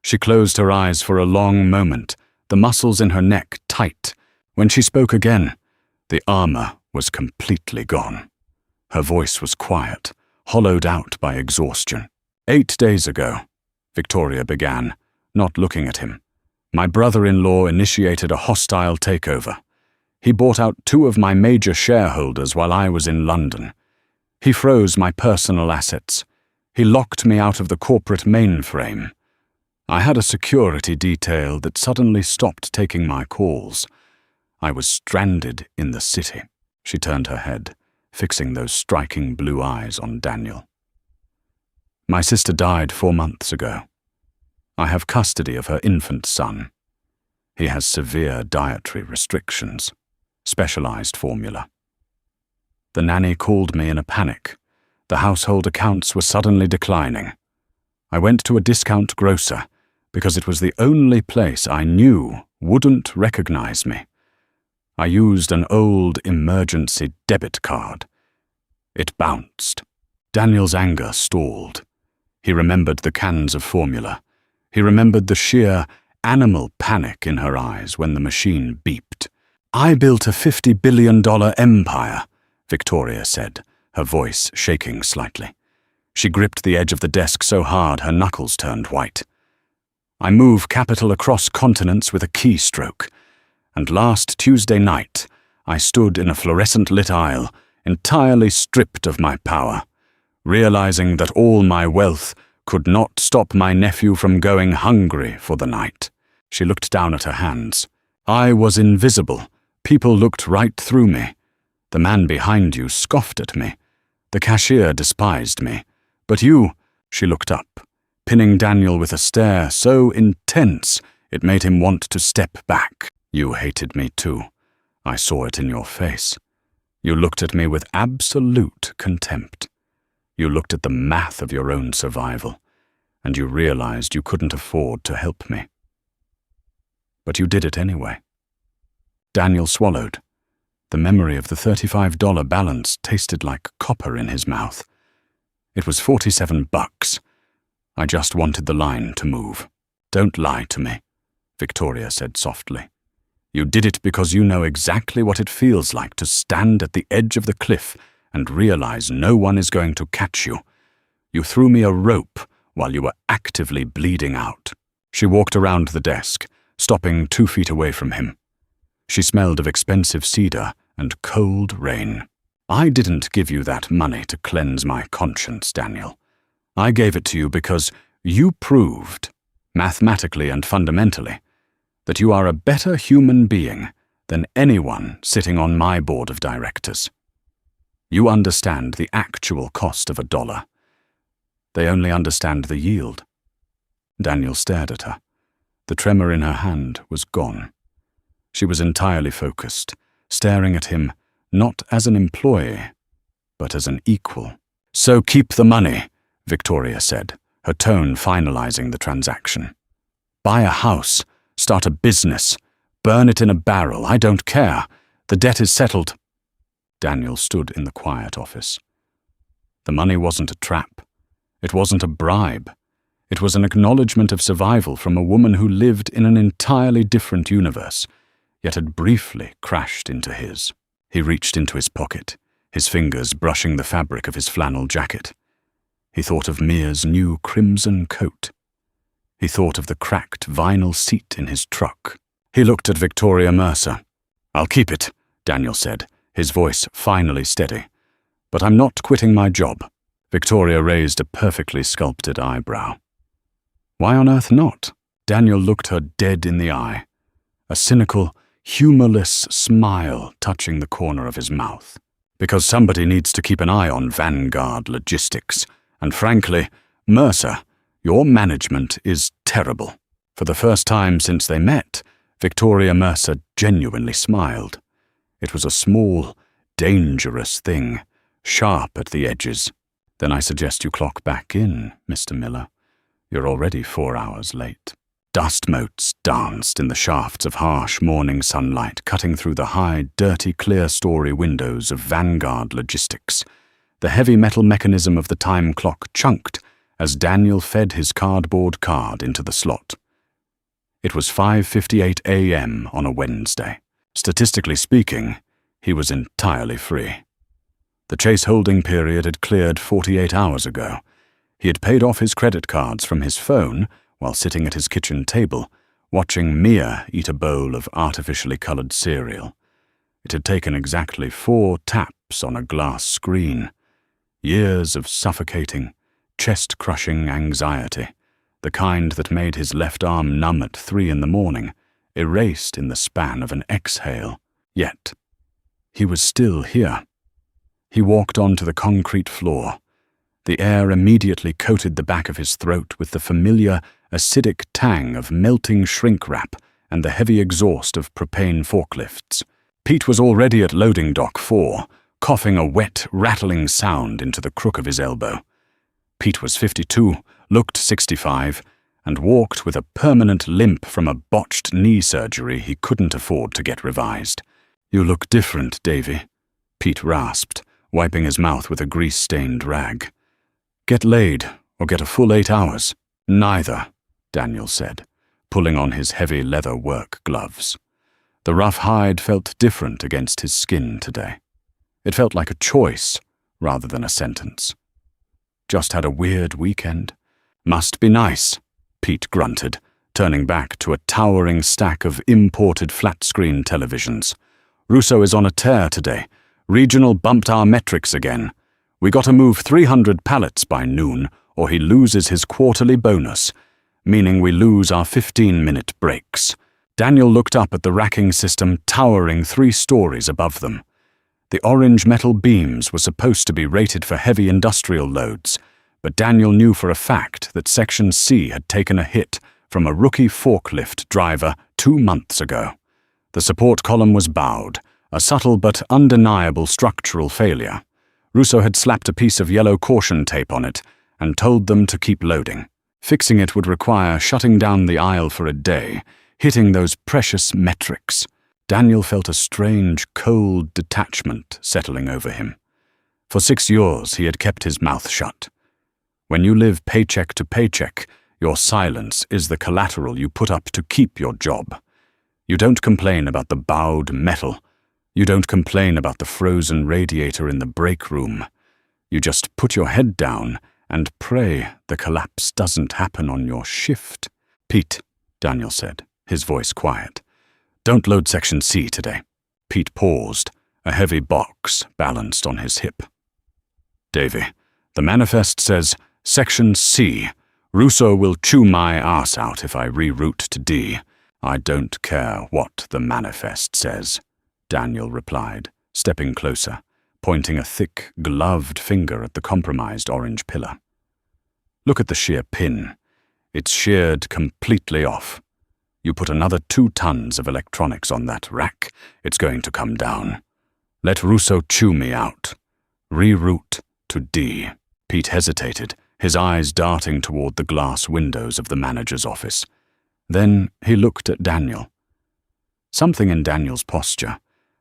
She closed her eyes for a long moment, the muscles in her neck tight. When she spoke again, the armor was completely gone. Her voice was quiet, hollowed out by exhaustion. 8 days ago, Victoria began, not looking at him, my brother-in-law initiated a hostile takeover. He bought out 2 of my major shareholders while I was in London. He froze my personal assets. He locked me out of the corporate mainframe. I had a security detail that suddenly stopped taking my calls. I was stranded in the city. She turned her head, fixing those striking blue eyes on Daniel. My sister died 4 months ago. I have custody of her infant son. He has severe dietary restrictions, specialized formula. The nanny called me in a panic. The household accounts were suddenly declining. I went to a discount grocer because it was the only place I knew wouldn't recognize me. I used an old emergency debit card. It bounced. Daniel's anger stalled. He remembered the cans of formula. He remembered the sheer animal panic in her eyes when the machine beeped. I built a $50 billion empire, Victoria said, her voice shaking slightly. She gripped the edge of the desk so hard her knuckles turned white. I move capital across continents with a keystroke, and last Tuesday night I stood in a fluorescent-lit aisle, entirely stripped of my power, realizing that all my wealth could not stop my nephew from going hungry for the night. She looked down at her hands. I was invisible. People looked right through me. The man behind you scoffed at me. The cashier despised me. But you, she looked up, pinning Daniel with a stare so intense it made him want to step back. You hated me too. I saw it in your face. You looked at me with absolute contempt. You looked at the math of your own survival, and you realized you couldn't afford to help me. But you did it anyway. Daniel swallowed. The memory of the $35 balance tasted like copper in his mouth. It was $47. I just wanted the line to move. Don't lie to me, Victoria said softly. You did it because you know exactly what it feels like to stand at the edge of the cliff and realize no one is going to catch you. You threw me a rope while you were actively bleeding out. She walked around the desk, stopping 2 feet away from him. She smelled of expensive cedar and cold rain. I didn't give you that money to cleanse my conscience, Daniel. I gave it to you because you proved, mathematically and fundamentally, that you are a better human being than anyone sitting on my board of directors. You understand the actual cost of $1. They only understand the yield. Daniel stared at her. The tremor in her hand was gone. She was entirely focused, staring at him not as an employee, but as an equal. "So keep the money," Victoria said, her tone finalizing the transaction. "Buy a house, start a business, burn it in a barrel, I don't care. The debt is settled." Daniel stood in the quiet office. The money wasn't a trap. It wasn't a bribe. It was an acknowledgement of survival from a woman who lived in an entirely different universe, yet had briefly crashed into his. He reached into his pocket, his fingers brushing the fabric of his flannel jacket. He thought of Mia's new crimson coat. He thought of the cracked vinyl seat in his truck. He looked at Victoria Mercer. "I'll keep it," Daniel said, his voice finally steady. "But I'm not quitting my job." Victoria raised a perfectly sculpted eyebrow. Why on earth not? Daniel looked her dead in the eye, a cynical, humorless smile touching the corner of his mouth. "Because somebody needs to keep an eye on Vanguard Logistics, and frankly, Mercer, your management is terrible." For the first time since they met, Victoria Mercer genuinely smiled. It was a small, dangerous thing, sharp at the edges. "Then I suggest you clock back in, Mr. Miller. You're already 4 hours late." Dust motes danced in the shafts of harsh morning sunlight, cutting through the high, dirty, clear-story windows of Vanguard Logistics. The heavy metal mechanism of the time clock chunked as Daniel fed his cardboard card into the slot. It was 5:58 a.m. on a Wednesday. Statistically speaking, he was entirely free. The Chase holding period had cleared 48 hours ago. He had paid off his credit cards from his phone while sitting at his kitchen table, watching Mia eat a bowl of artificially colored cereal. It had taken exactly 4 taps on a glass screen. Years of suffocating, chest-crushing anxiety, the kind that made his left arm numb at 3 in the morning, erased in the span of an exhale. Yet, he was still here. He walked onto the concrete floor. The air immediately coated the back of his throat with the familiar, acidic tang of melting shrink wrap and the heavy exhaust of propane forklifts. Pete was already at loading dock 4, coughing a wet, rattling sound into the crook of his elbow. Pete was 52, looked 65, and walked with a permanent limp from a botched knee surgery he couldn't afford to get revised. "You look different, Davy," Pete rasped, wiping his mouth with a grease-stained rag. "Get laid, or get a full 8 hours." "Neither," Daniel said, pulling on his heavy leather work gloves. The rough hide felt different against his skin today. It felt like a choice, rather than a sentence. "Just had a weird weekend. Must be nice," Pete grunted, turning back to a towering stack of imported flat-screen televisions. "Russo is on a tear today. Regional bumped our metrics again. We gotta move 300 pallets by noon, or he loses his quarterly bonus, meaning we lose our 15-minute breaks." Daniel looked up at the racking system towering 3 stories above them. The orange metal beams were supposed to be rated for heavy industrial loads, but Daniel knew for a fact that Section C had taken a hit from a rookie forklift driver 2 months ago. The support column was bowed, a subtle but undeniable structural failure. Russo had slapped a piece of yellow caution tape on it and told them to keep loading. Fixing it would require shutting down the aisle for a day, hitting those precious metrics. Daniel felt a strange, cold detachment settling over him. For 6 years, he had kept his mouth shut. When you live paycheck to paycheck, your silence is the collateral you put up to keep your job. You don't complain about the bowed metal. You don't complain about the frozen radiator in the break room. You just put your head down And pray the collapse doesn't happen on your shift. Pete, Daniel said, his voice quiet. Don't load Section C today. Pete paused, a heavy box balanced on his hip. Davy, the manifest says, Section C. Russo will chew my ass out if I reroute to D. I don't care what the manifest says, Daniel replied, stepping closer, pointing a thick, gloved finger at the compromised orange pillar. Look at the shear pin. It's sheared completely off. You put another 2 tons of electronics on that rack, it's going to come down. Let Russo chew me out. Reroute to D. Pete hesitated, his eyes darting toward the glass windows of the manager's office. Then he looked at Daniel. Something in Daniel's posture,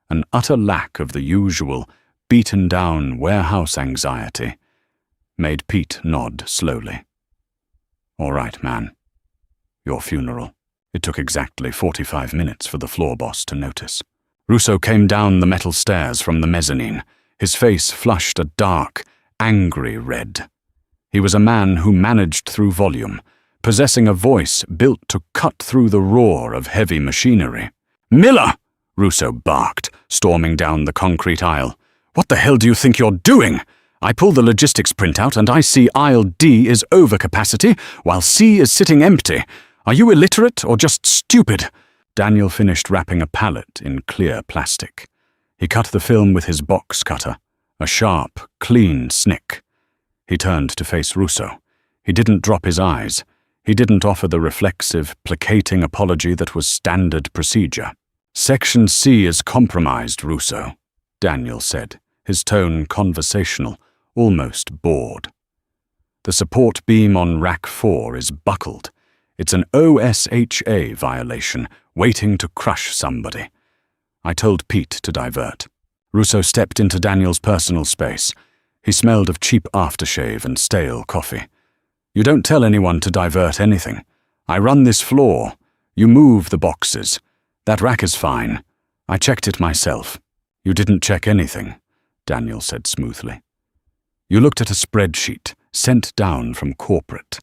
an utter lack of the usual, beaten-down warehouse anxiety, made Pete nod slowly. All right, man. Your funeral. It took exactly 45 minutes for the floor boss to notice. Russo came down the metal stairs from the mezzanine, his face flushed a dark, angry red. He was a man who managed through volume, possessing a voice built to cut through the roar of heavy machinery. Miller! Russo barked, storming down the concrete aisle. What the hell do you think you're doing? I pull the logistics printout and I see aisle D is over capacity, while C is sitting empty. Are you illiterate or just stupid? Daniel finished wrapping a pallet in clear plastic. He cut the film with his box cutter, a sharp, clean snick. He turned to face Russo. He didn't drop his eyes. He didn't offer the reflexive, placating apology that was standard procedure. Section C is compromised, Russo, Daniel said, his tone conversational, almost bored. The support beam on Rack 4 is buckled. It's an OSHA violation, waiting to crush somebody. I told Pete to divert. Russo stepped into Daniel's personal space. He smelled of cheap aftershave and stale coffee. You don't tell anyone to divert anything. I run this floor. You move the boxes. That rack is fine. I checked it myself. You didn't check anything, Daniel said smoothly. You looked at a spreadsheet sent down from corporate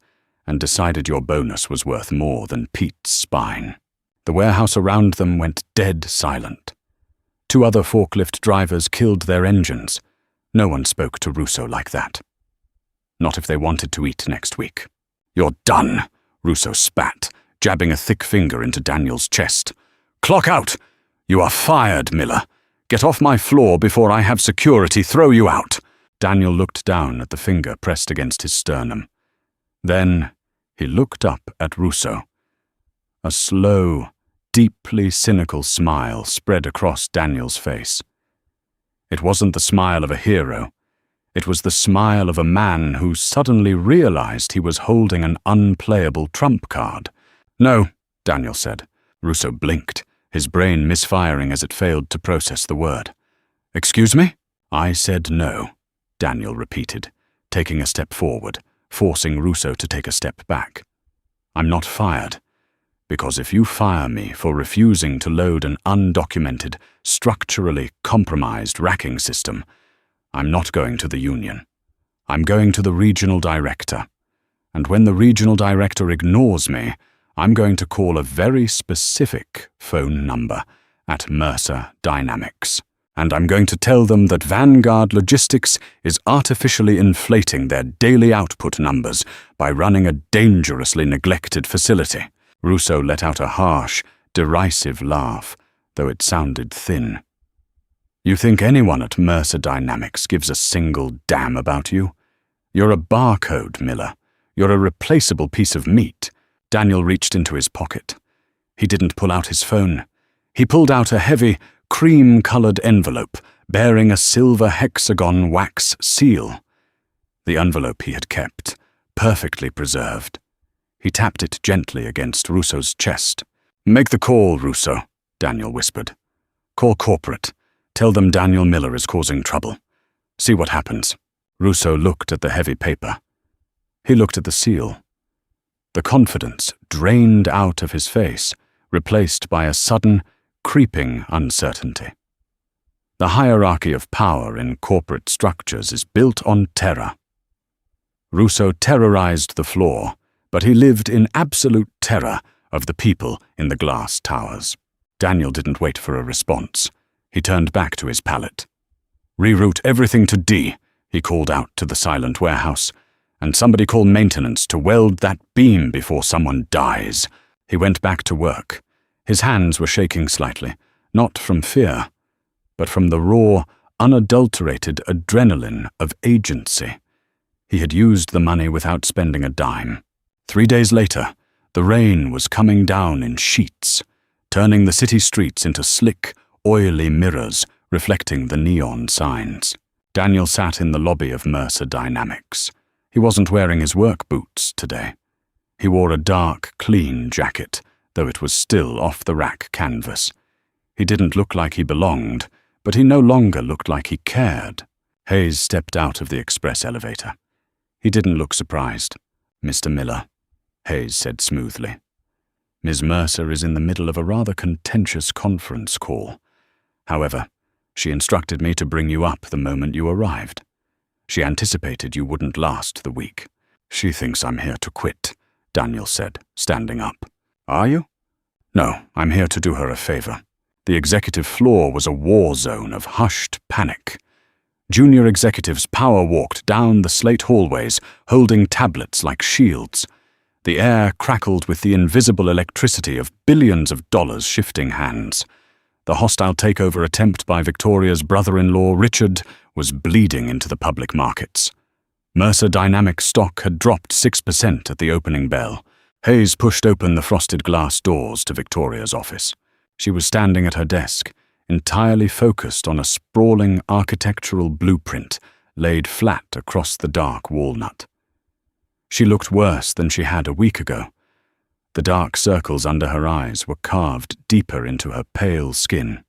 and decided your bonus was worth more than Pete's spine. The warehouse around them went dead silent. 2 other forklift drivers killed their engines. No one spoke to Russo like that. Not if they wanted to eat next week. You're done, Russo spat, jabbing a thick finger into Daniel's chest. Clock out! You are fired, Miller. Get off my floor before I have security throw you out. Daniel looked down at the finger pressed against his sternum. Then he looked up at Russo. A slow, deeply cynical smile spread across Daniel's face. It wasn't the smile of a hero. It was the smile of a man who suddenly realized he was holding an unplayable trump card. No, Daniel said. Russo blinked, his brain misfiring as it failed to process the word. Excuse me? I said no, Daniel repeated, taking a step forward, forcing Russo to take a step back. I'm not fired. Because if you fire me for refusing to load an undocumented, structurally compromised racking system, I'm not going to the union. I'm going to the regional director. And when the regional director ignores me, I'm going to call a very specific phone number at Mercer Dynamics. And I'm going to tell them that Vanguard Logistics is artificially inflating their daily output numbers by running a dangerously neglected facility. Russo let out a harsh, derisive laugh, though it sounded thin. You think anyone at Mercer Dynamics gives a single damn about you? You're a barcode, Miller. You're a replaceable piece of meat. Daniel reached into his pocket. He didn't pull out his phone. He pulled out a heavy, cream-colored envelope bearing a silver hexagon wax seal. The envelope he had kept, perfectly preserved. He tapped it gently against Russo's chest. Make the call, Russo, Daniel whispered. Call corporate. Tell them Daniel Miller is causing trouble. See what happens. Russo looked at the heavy paper. He looked at the seal. The confidence drained out of his face, replaced by a sudden, creeping uncertainty. The hierarchy of power in corporate structures is built on terror. Russo terrorized the floor, but he lived in absolute terror of the people in the glass towers. Daniel didn't wait for a response. He turned back to his pallet. "Reroute everything to D," he called out to the silent warehouse. "And somebody call maintenance to weld that beam before someone dies." He went back to work. His hands were shaking slightly, not from fear, but from the raw, unadulterated adrenaline of agency. He had used the money without spending a dime. 3 days later, the rain was coming down in sheets, turning the city streets into slick, oily mirrors reflecting the neon signs. Daniel sat in the lobby of Mercer Dynamics. He wasn't wearing his work boots today. He wore a dark, clean jacket, though it was still off-the-rack canvas. He didn't look like he belonged, but he no longer looked like he cared. Hayes stepped out of the express elevator. He didn't look surprised. "Mr. Miller," Hayes said smoothly. "Ms. Mercer is in the middle of a rather contentious conference call. However, she instructed me to bring you up the moment you arrived. She anticipated you wouldn't last the week." "She thinks I'm here to quit," Daniel said, standing up. "Are you?" "No, I'm here to do her a favor." The executive floor was a war zone of hushed panic. Junior executives power-walked down the slate hallways, holding tablets like shields. The air crackled with the invisible electricity of billions of dollars shifting hands. The hostile takeover attempt by Victoria's brother-in-law, Richard, was bleeding into the public markets. Mercer Dynamics stock had dropped 6% at the opening bell. Hayes pushed open the frosted glass doors to Victoria's office. She was standing at her desk, entirely focused on a sprawling architectural blueprint laid flat across the dark walnut. She looked worse than she had a week ago. The dark circles under her eyes were carved deeper into her pale skin.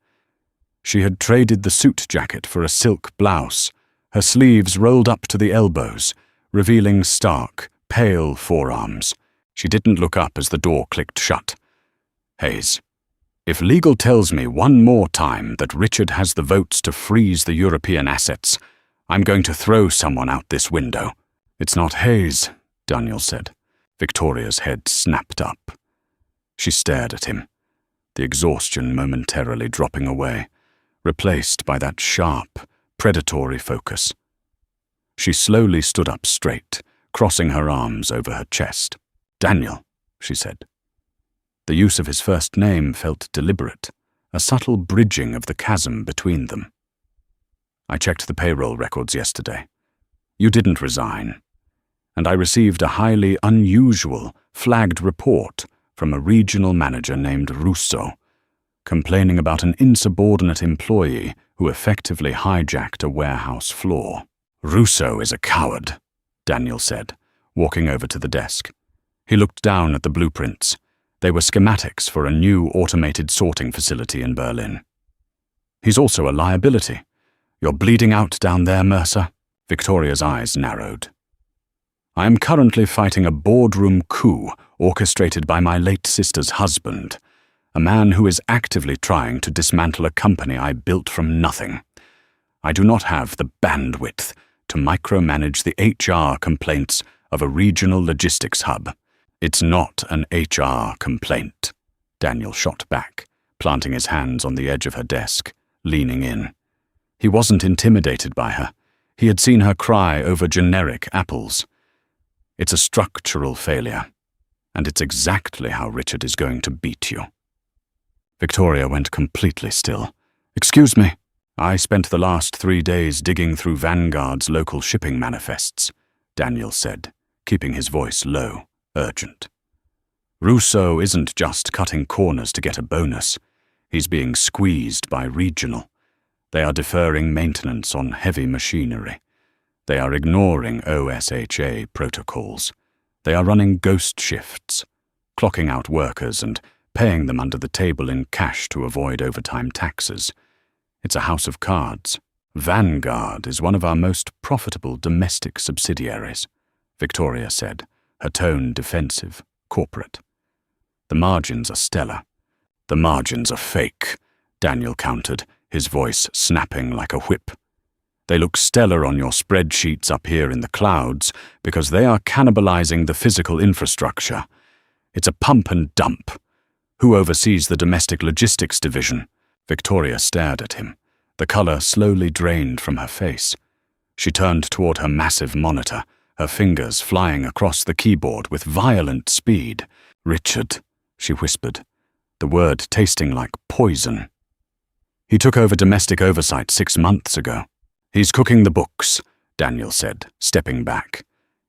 She had traded the suit jacket for a silk blouse, her sleeves rolled up to the elbows, revealing stark, pale forearms. She didn't look up as the door clicked shut. "Hayes, if legal tells me one more time that Richard has the votes to freeze the European assets, I'm going to throw someone out this window." "It's not Hayes," Daniel said. Victoria's head snapped up. She stared at him, the exhaustion momentarily dropping away, replaced by that sharp, predatory focus. She slowly stood up straight, crossing her arms over her chest. "Daniel," she said. The use of his first name felt deliberate, a subtle bridging of the chasm between them. "I checked the payroll records yesterday. You didn't resign, and I received a highly unusual, flagged report from a regional manager named Russo, complaining about an insubordinate employee who effectively hijacked a warehouse floor." "Russo is a coward," Daniel said, walking over to the desk. He looked down at the blueprints. They were schematics for a new automated sorting facility in Berlin. "He's also a liability. You're bleeding out down there, Mercer?" Victoria's eyes narrowed. "I am currently fighting a boardroom coup orchestrated by my late sister's husband, a man who is actively trying to dismantle a company I built from nothing. I do not have the bandwidth to micromanage the HR complaints of a regional logistics hub." "It's not an HR complaint," Daniel shot back, planting his hands on the edge of her desk, leaning in. He wasn't intimidated by her. He had seen her cry over generic apples. "It's a structural failure, and it's exactly how Richard is going to beat you." Victoria went completely still. "Excuse me." "I spent the last 3 days digging through Vanguard's local shipping manifests," Daniel said, keeping his voice low, urgent. "Russo isn't just cutting corners to get a bonus. He's being squeezed by regional. They are deferring maintenance on heavy machinery. They are ignoring OSHA protocols. They are running ghost shifts, clocking out workers and paying them under the table in cash to avoid overtime taxes. It's a house of cards. Vanguard is one of our most profitable domestic subsidiaries," Victoria said, her tone defensive, corporate. "The margins are stellar." "The margins are fake," Daniel countered, his voice snapping like a whip. They look stellar on your spreadsheets up here in the clouds because they are cannibalizing the physical infrastructure. It's a pump and dump. Who oversees the domestic logistics division? Victoria stared at him. The color slowly drained from her face. She turned toward her massive monitor, her fingers flying across the keyboard with violent speed. Richard, she whispered, the word tasting like poison. He took over domestic oversight 6 months ago. He's cooking the books, Daniel said, stepping back.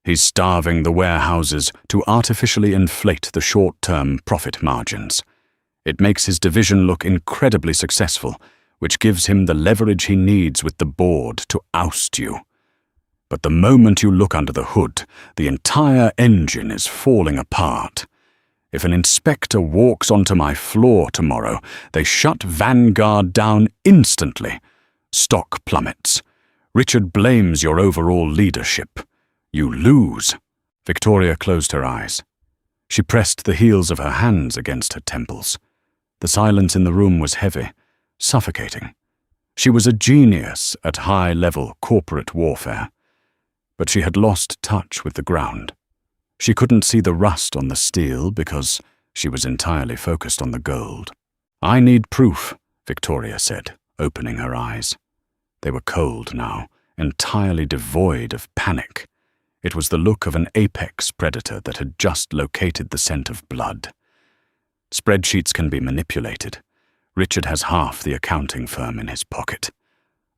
He's starving the warehouses to artificially inflate the short-term profit margins. It makes his division look incredibly successful, which gives him the leverage he needs with the board to oust you. But the moment you look under the hood, the entire engine is falling apart. If an inspector walks onto my floor tomorrow, they shut Vanguard down instantly. Stock plummets. Richard blames your overall leadership. You lose. Victoria closed her eyes. She pressed the heels of her hands against her temples. The silence in the room was heavy, suffocating. She was a genius at high-level corporate warfare, but she had lost touch with the ground. She couldn't see the rust on the steel because she was entirely focused on the gold. I need proof, Victoria said, opening her eyes. They were cold now, entirely devoid of panic. It was the look of an apex predator that had just located the scent of blood. Spreadsheets can be manipulated. Richard has half the accounting firm in his pocket.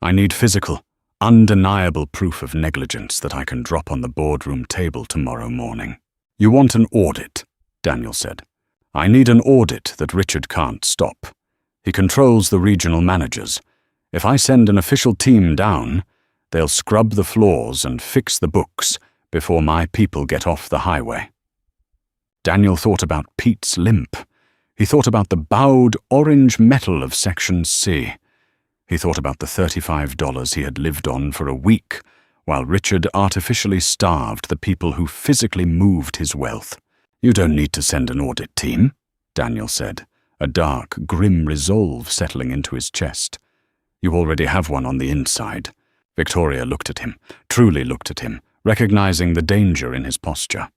I need physical, undeniable proof of negligence that I can drop on the boardroom table tomorrow morning. You want an audit, Daniel said. I need an audit that Richard can't stop. He controls the regional managers. If I send an official team down, they'll scrub the floors and fix the books before my people get off the highway. Daniel thought about Pete's limp. He thought about the bowed orange metal of Section C. He thought about the $35 he had lived on for a week, while Richard artificially starved the people who physically moved his wealth. You don't need to send an audit team, Daniel said, a dark, grim resolve settling into his chest. You already have one on the inside. Victoria looked at him, truly looked at him, recognizing the danger in his posture.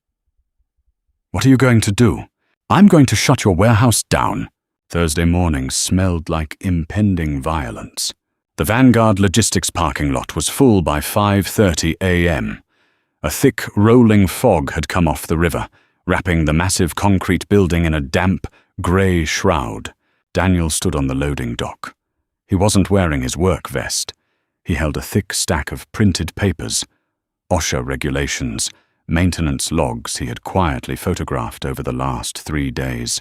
What are you going to do? I'm going to shut your warehouse down. Thursday morning smelled like impending violence. The Vanguard logistics parking lot was full by 5:30 a.m. A thick, rolling fog had come off the river, wrapping the massive concrete building in a damp, grey shroud. Daniel stood on the loading dock. He wasn't wearing his work vest. He held a thick stack of printed papers, OSHA regulations, maintenance logs he had quietly photographed over the last 3 days,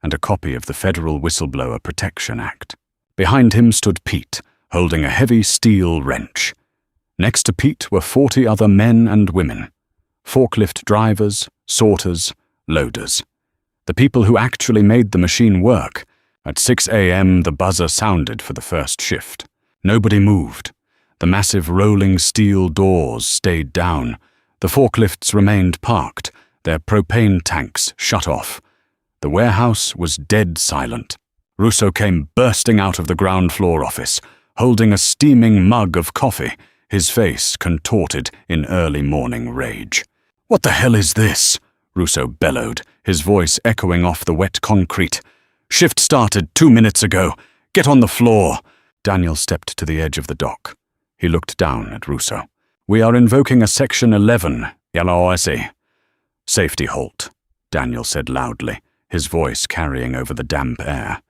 and a copy of the Federal Whistleblower Protection Act. Behind him stood Pete, holding a heavy steel wrench. Next to Pete were 40 other men and women, forklift drivers, sorters, loaders. The people who actually made the machine work. At 6 a.m. the buzzer sounded for the first shift. Nobody moved. The massive rolling steel doors stayed down. The forklifts remained parked, their propane tanks shut off. The warehouse was dead silent. Russo came bursting out of the ground floor office, holding a steaming mug of coffee, his face contorted in early morning rage. "What the hell is this?" Russo bellowed, his voice echoing off the wet concrete. "Shift started 2 minutes ago. Get on the floor." Daniel stepped to the edge of the dock. He looked down at Russo. "We are invoking a Section 11, LOSE. Safety halt," Daniel said loudly, his voice carrying over the damp air.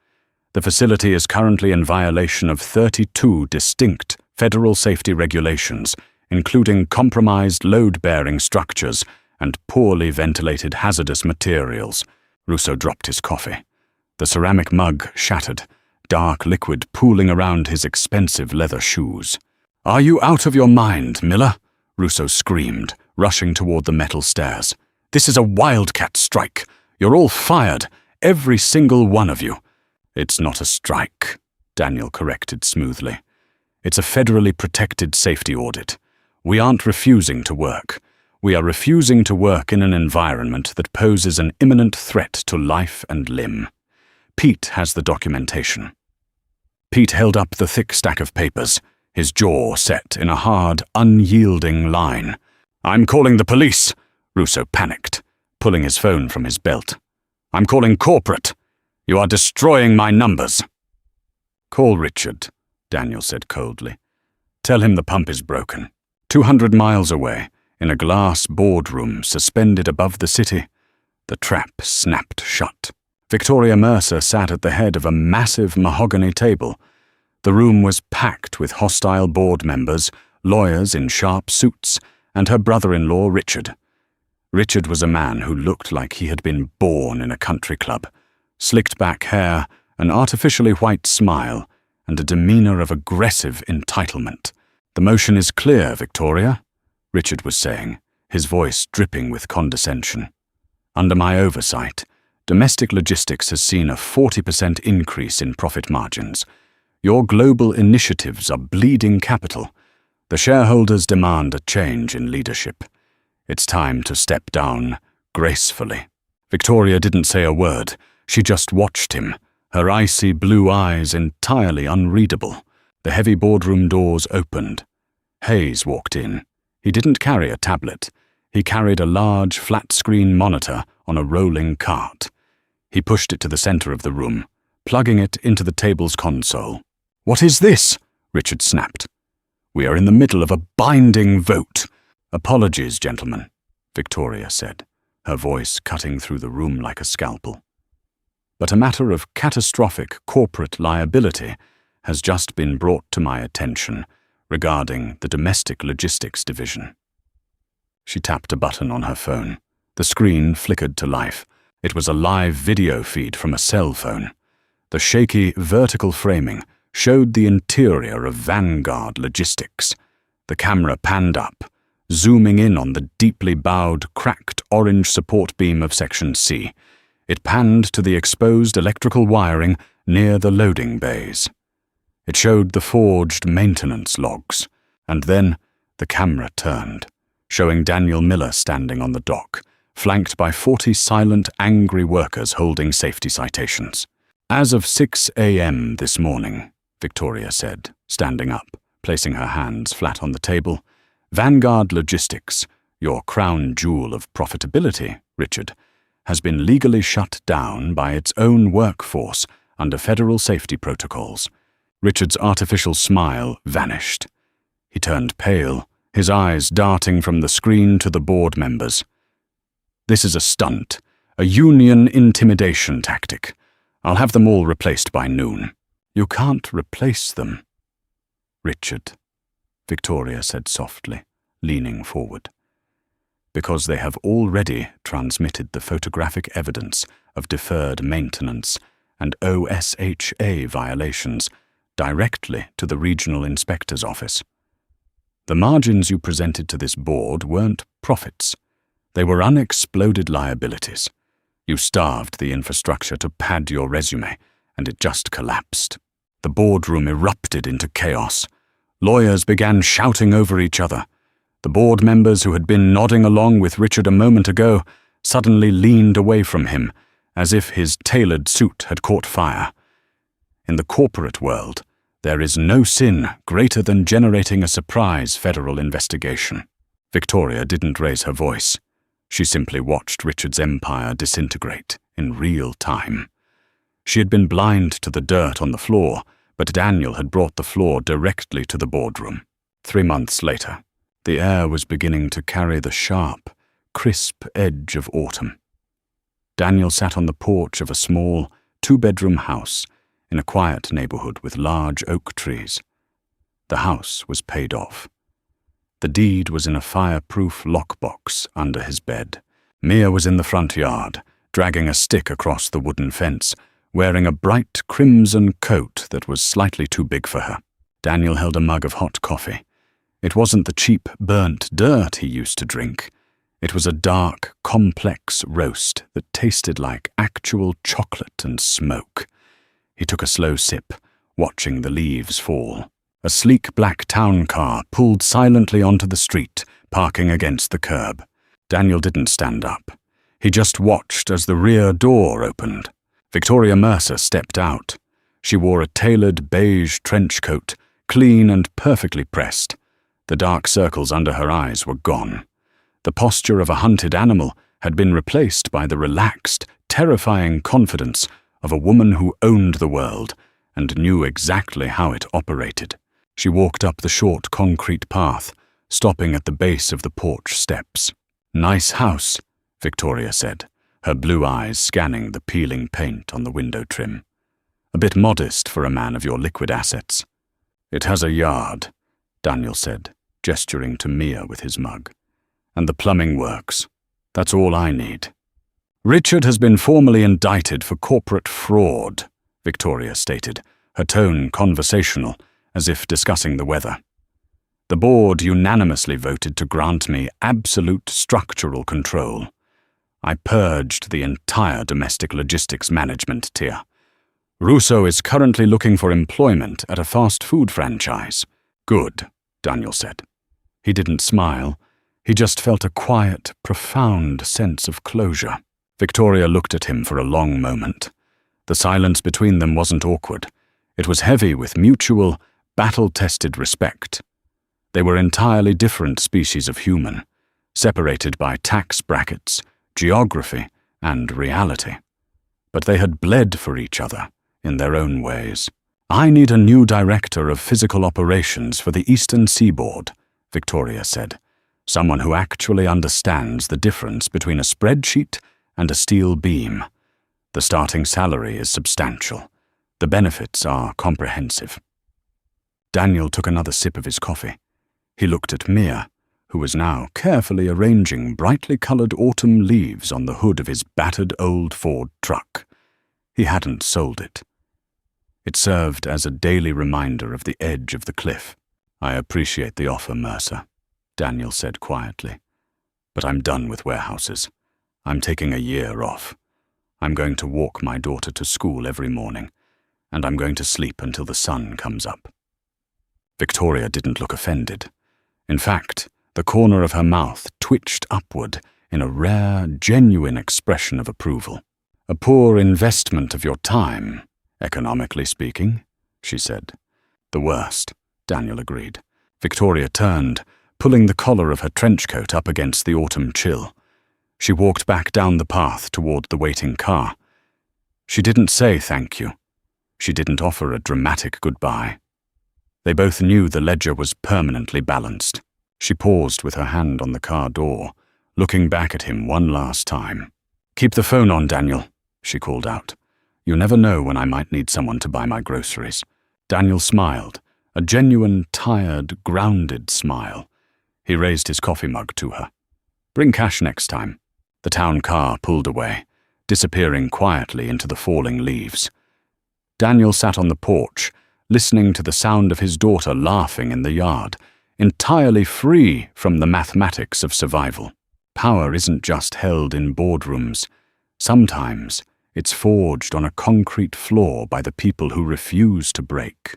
"The facility is currently in violation of 32 distinct federal safety regulations, including compromised load-bearing structures and poorly ventilated hazardous materials." Russo dropped his coffee. The ceramic mug shattered, dark liquid pooling around his expensive leather shoes. "Are you out of your mind, Miller?" Russo screamed, rushing toward the metal stairs. "This is a wildcat strike. You're all fired, every single one of you." "It's not a strike," Daniel corrected smoothly. "It's a federally protected safety audit. We aren't refusing to work. We are refusing to work in an environment that poses an imminent threat to life and limb. Pete has the documentation." Pete held up the thick stack of papers, his jaw set in a hard, unyielding line. "I'm calling the police," Russo panicked, pulling his phone from his belt. "I'm calling corporate. You are destroying my numbers." "Call Richard," Daniel said coldly. "Tell him the pump is broken." 200 miles away, in a glass boardroom suspended above the city, the trap snapped shut. Victoria Mercer sat at the head of a massive mahogany table. The room was packed with hostile board members, lawyers in sharp suits, and her brother-in-law Richard. Richard was a man who looked like he had been born in a country club. Slicked back hair, an artificially white smile, and a demeanor of aggressive entitlement. "The motion is clear, Victoria," Richard was saying, his voice dripping with condescension. "Under my oversight, domestic logistics has seen a 40% increase in profit margins. Your global initiatives are bleeding capital. The shareholders demand a change in leadership. It's time to step down gracefully." Victoria didn't say a word. She just watched him, her icy blue eyes entirely unreadable. The heavy boardroom doors opened. Hayes walked in. He didn't carry a tablet. He carried a large, flat-screen monitor on a rolling cart. He pushed it to the center of the room, plugging it into the table's console. "What is this?" Richard snapped. "We are in the middle of a binding vote." "Apologies, gentlemen," Victoria said, her voice cutting through the room like a scalpel. "But a matter of catastrophic corporate liability has just been brought to my attention regarding the domestic logistics division." She tapped a button on her phone. The screen flickered to life. It was a live video feed from a cell phone. The shaky, vertical framing showed the interior of Vanguard Logistics. The camera panned up, zooming in on the deeply bowed, cracked orange support beam of Section C. It panned to the exposed electrical wiring near the loading bays. It showed the forged maintenance logs, and then the camera turned, showing Daniel Miller standing on the dock, flanked by 40 silent, angry workers holding safety citations. "As of 6 a.m. this morning," Victoria said, standing up, placing her hands flat on the table, "Vanguard Logistics, your crown jewel of profitability, Richard, has been legally shut down by its own workforce under federal safety protocols." Richard's artificial smile vanished. He turned pale, his eyes darting from the screen to the board members. "This is a stunt, a union intimidation tactic. I'll have them all replaced by noon." "You can't replace them, Richard," Victoria said softly, leaning forward. "Because they have already transmitted the photographic evidence of deferred maintenance and OSHA violations directly to the regional inspector's office. The margins you presented to this board weren't profits. They were unexploded liabilities. You starved the infrastructure to pad your resume, and it just collapsed." The boardroom erupted into chaos. Lawyers began shouting over each other. The board members who had been nodding along with Richard a moment ago suddenly leaned away from him, as if his tailored suit had caught fire. In the corporate world, there is no sin greater than generating a surprise federal investigation. Victoria didn't raise her voice. She simply watched Richard's empire disintegrate in real time. She had been blind to the dirt on the floor, but Daniel had brought the floor directly to the boardroom. 3 months later, the air was beginning to carry the sharp, crisp edge of autumn. Daniel sat on the porch of a small, 2-bedroom house in a quiet neighborhood with large oak trees. The house was paid off. The deed was in a fireproof lockbox under his bed. Mia was in the front yard, dragging a stick across the wooden fence, wearing a bright crimson coat that was slightly too big for her. Daniel held a mug of hot coffee. It wasn't the cheap, burnt dirt he used to drink. It was a dark, complex roast that tasted like actual chocolate and smoke. He took a slow sip, watching the leaves fall. A sleek black town car pulled silently onto the street, parking against the curb. Daniel didn't stand up. He just watched as the rear door opened. Victoria Mercer stepped out. She wore a tailored beige trench coat, clean and perfectly pressed. The dark circles under her eyes were gone. The posture of a hunted animal had been replaced by the relaxed, terrifying confidence of a woman who owned the world and knew exactly how it operated. She walked up the short concrete path, stopping at the base of the porch steps. "Nice house," Victoria said, her blue eyes scanning the peeling paint on the window trim. "A bit modest for a man of your liquid assets." "It has a yard," Daniel said, gesturing to Mia with his mug. "And the plumbing works. That's all I need." "Richard has been formally indicted for corporate fraud," Victoria stated, her tone conversational, as if discussing the weather. "The board unanimously voted to grant me absolute structural control. I purged the entire domestic logistics management tier. Russo is currently looking for employment at a fast food franchise." "Good," Daniel said. He didn't smile. He just felt a quiet, profound sense of closure. Victoria looked at him for a long moment. The silence between them wasn't awkward. It was heavy with mutual, battle-tested respect. They were entirely different species of human, separated by tax brackets, geography, and reality. But they had bled for each other in their own ways. "I need a new director of physical operations for the Eastern Seaboard," Victoria said. "Someone who actually understands the difference between a spreadsheet and a steel beam. The starting salary is substantial. The benefits are comprehensive." Daniel took another sip of his coffee. He looked at Mia, who was now carefully arranging brightly colored autumn leaves on the hood of his battered old Ford truck. He hadn't sold it. It served as a daily reminder of the edge of the cliff. "I appreciate the offer, Mercer," Daniel said quietly. "But I'm done with warehouses. I'm taking a year off. I'm going to walk my daughter to school every morning, and I'm going to sleep until the sun comes up." Victoria didn't look offended. In fact, the corner of her mouth twitched upward in a rare, genuine expression of approval. "A poor investment of your time, economically speaking," she said. "The worst," Daniel agreed. Victoria turned, pulling the collar of her trench coat up against the autumn chill. She walked back down the path toward the waiting car. She didn't say thank you. She didn't offer a dramatic goodbye. They both knew the ledger was permanently balanced. She paused with her hand on the car door, looking back at him one last time. "Keep the phone on, Daniel," she called out. "You never know when I might need someone to buy my groceries." Daniel smiled, a genuine, tired, grounded smile. He raised his coffee mug to her. "Bring cash next time." The town car pulled away, disappearing quietly into the falling leaves. Daniel sat on the porch, listening to the sound of his daughter laughing in the yard, entirely free from the mathematics of survival. Power isn't just held in boardrooms. Sometimes it's forged on a concrete floor by the people who refuse to break.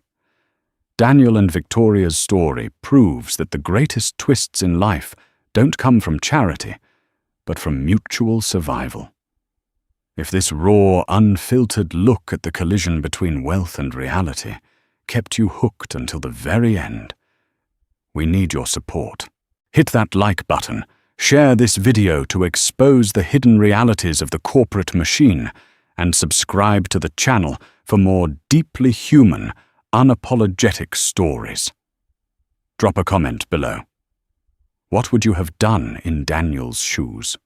Daniel and Victoria's story proves that the greatest twists in life don't come from charity, but from mutual survival. If this raw, unfiltered look at the collision between wealth and reality kept you hooked until the very end, we need your support. Hit that like button, share this video to expose the hidden realities of the corporate machine, and subscribe to the channel for more deeply human, unapologetic stories. Drop a comment below. What would you have done in Daniel's shoes?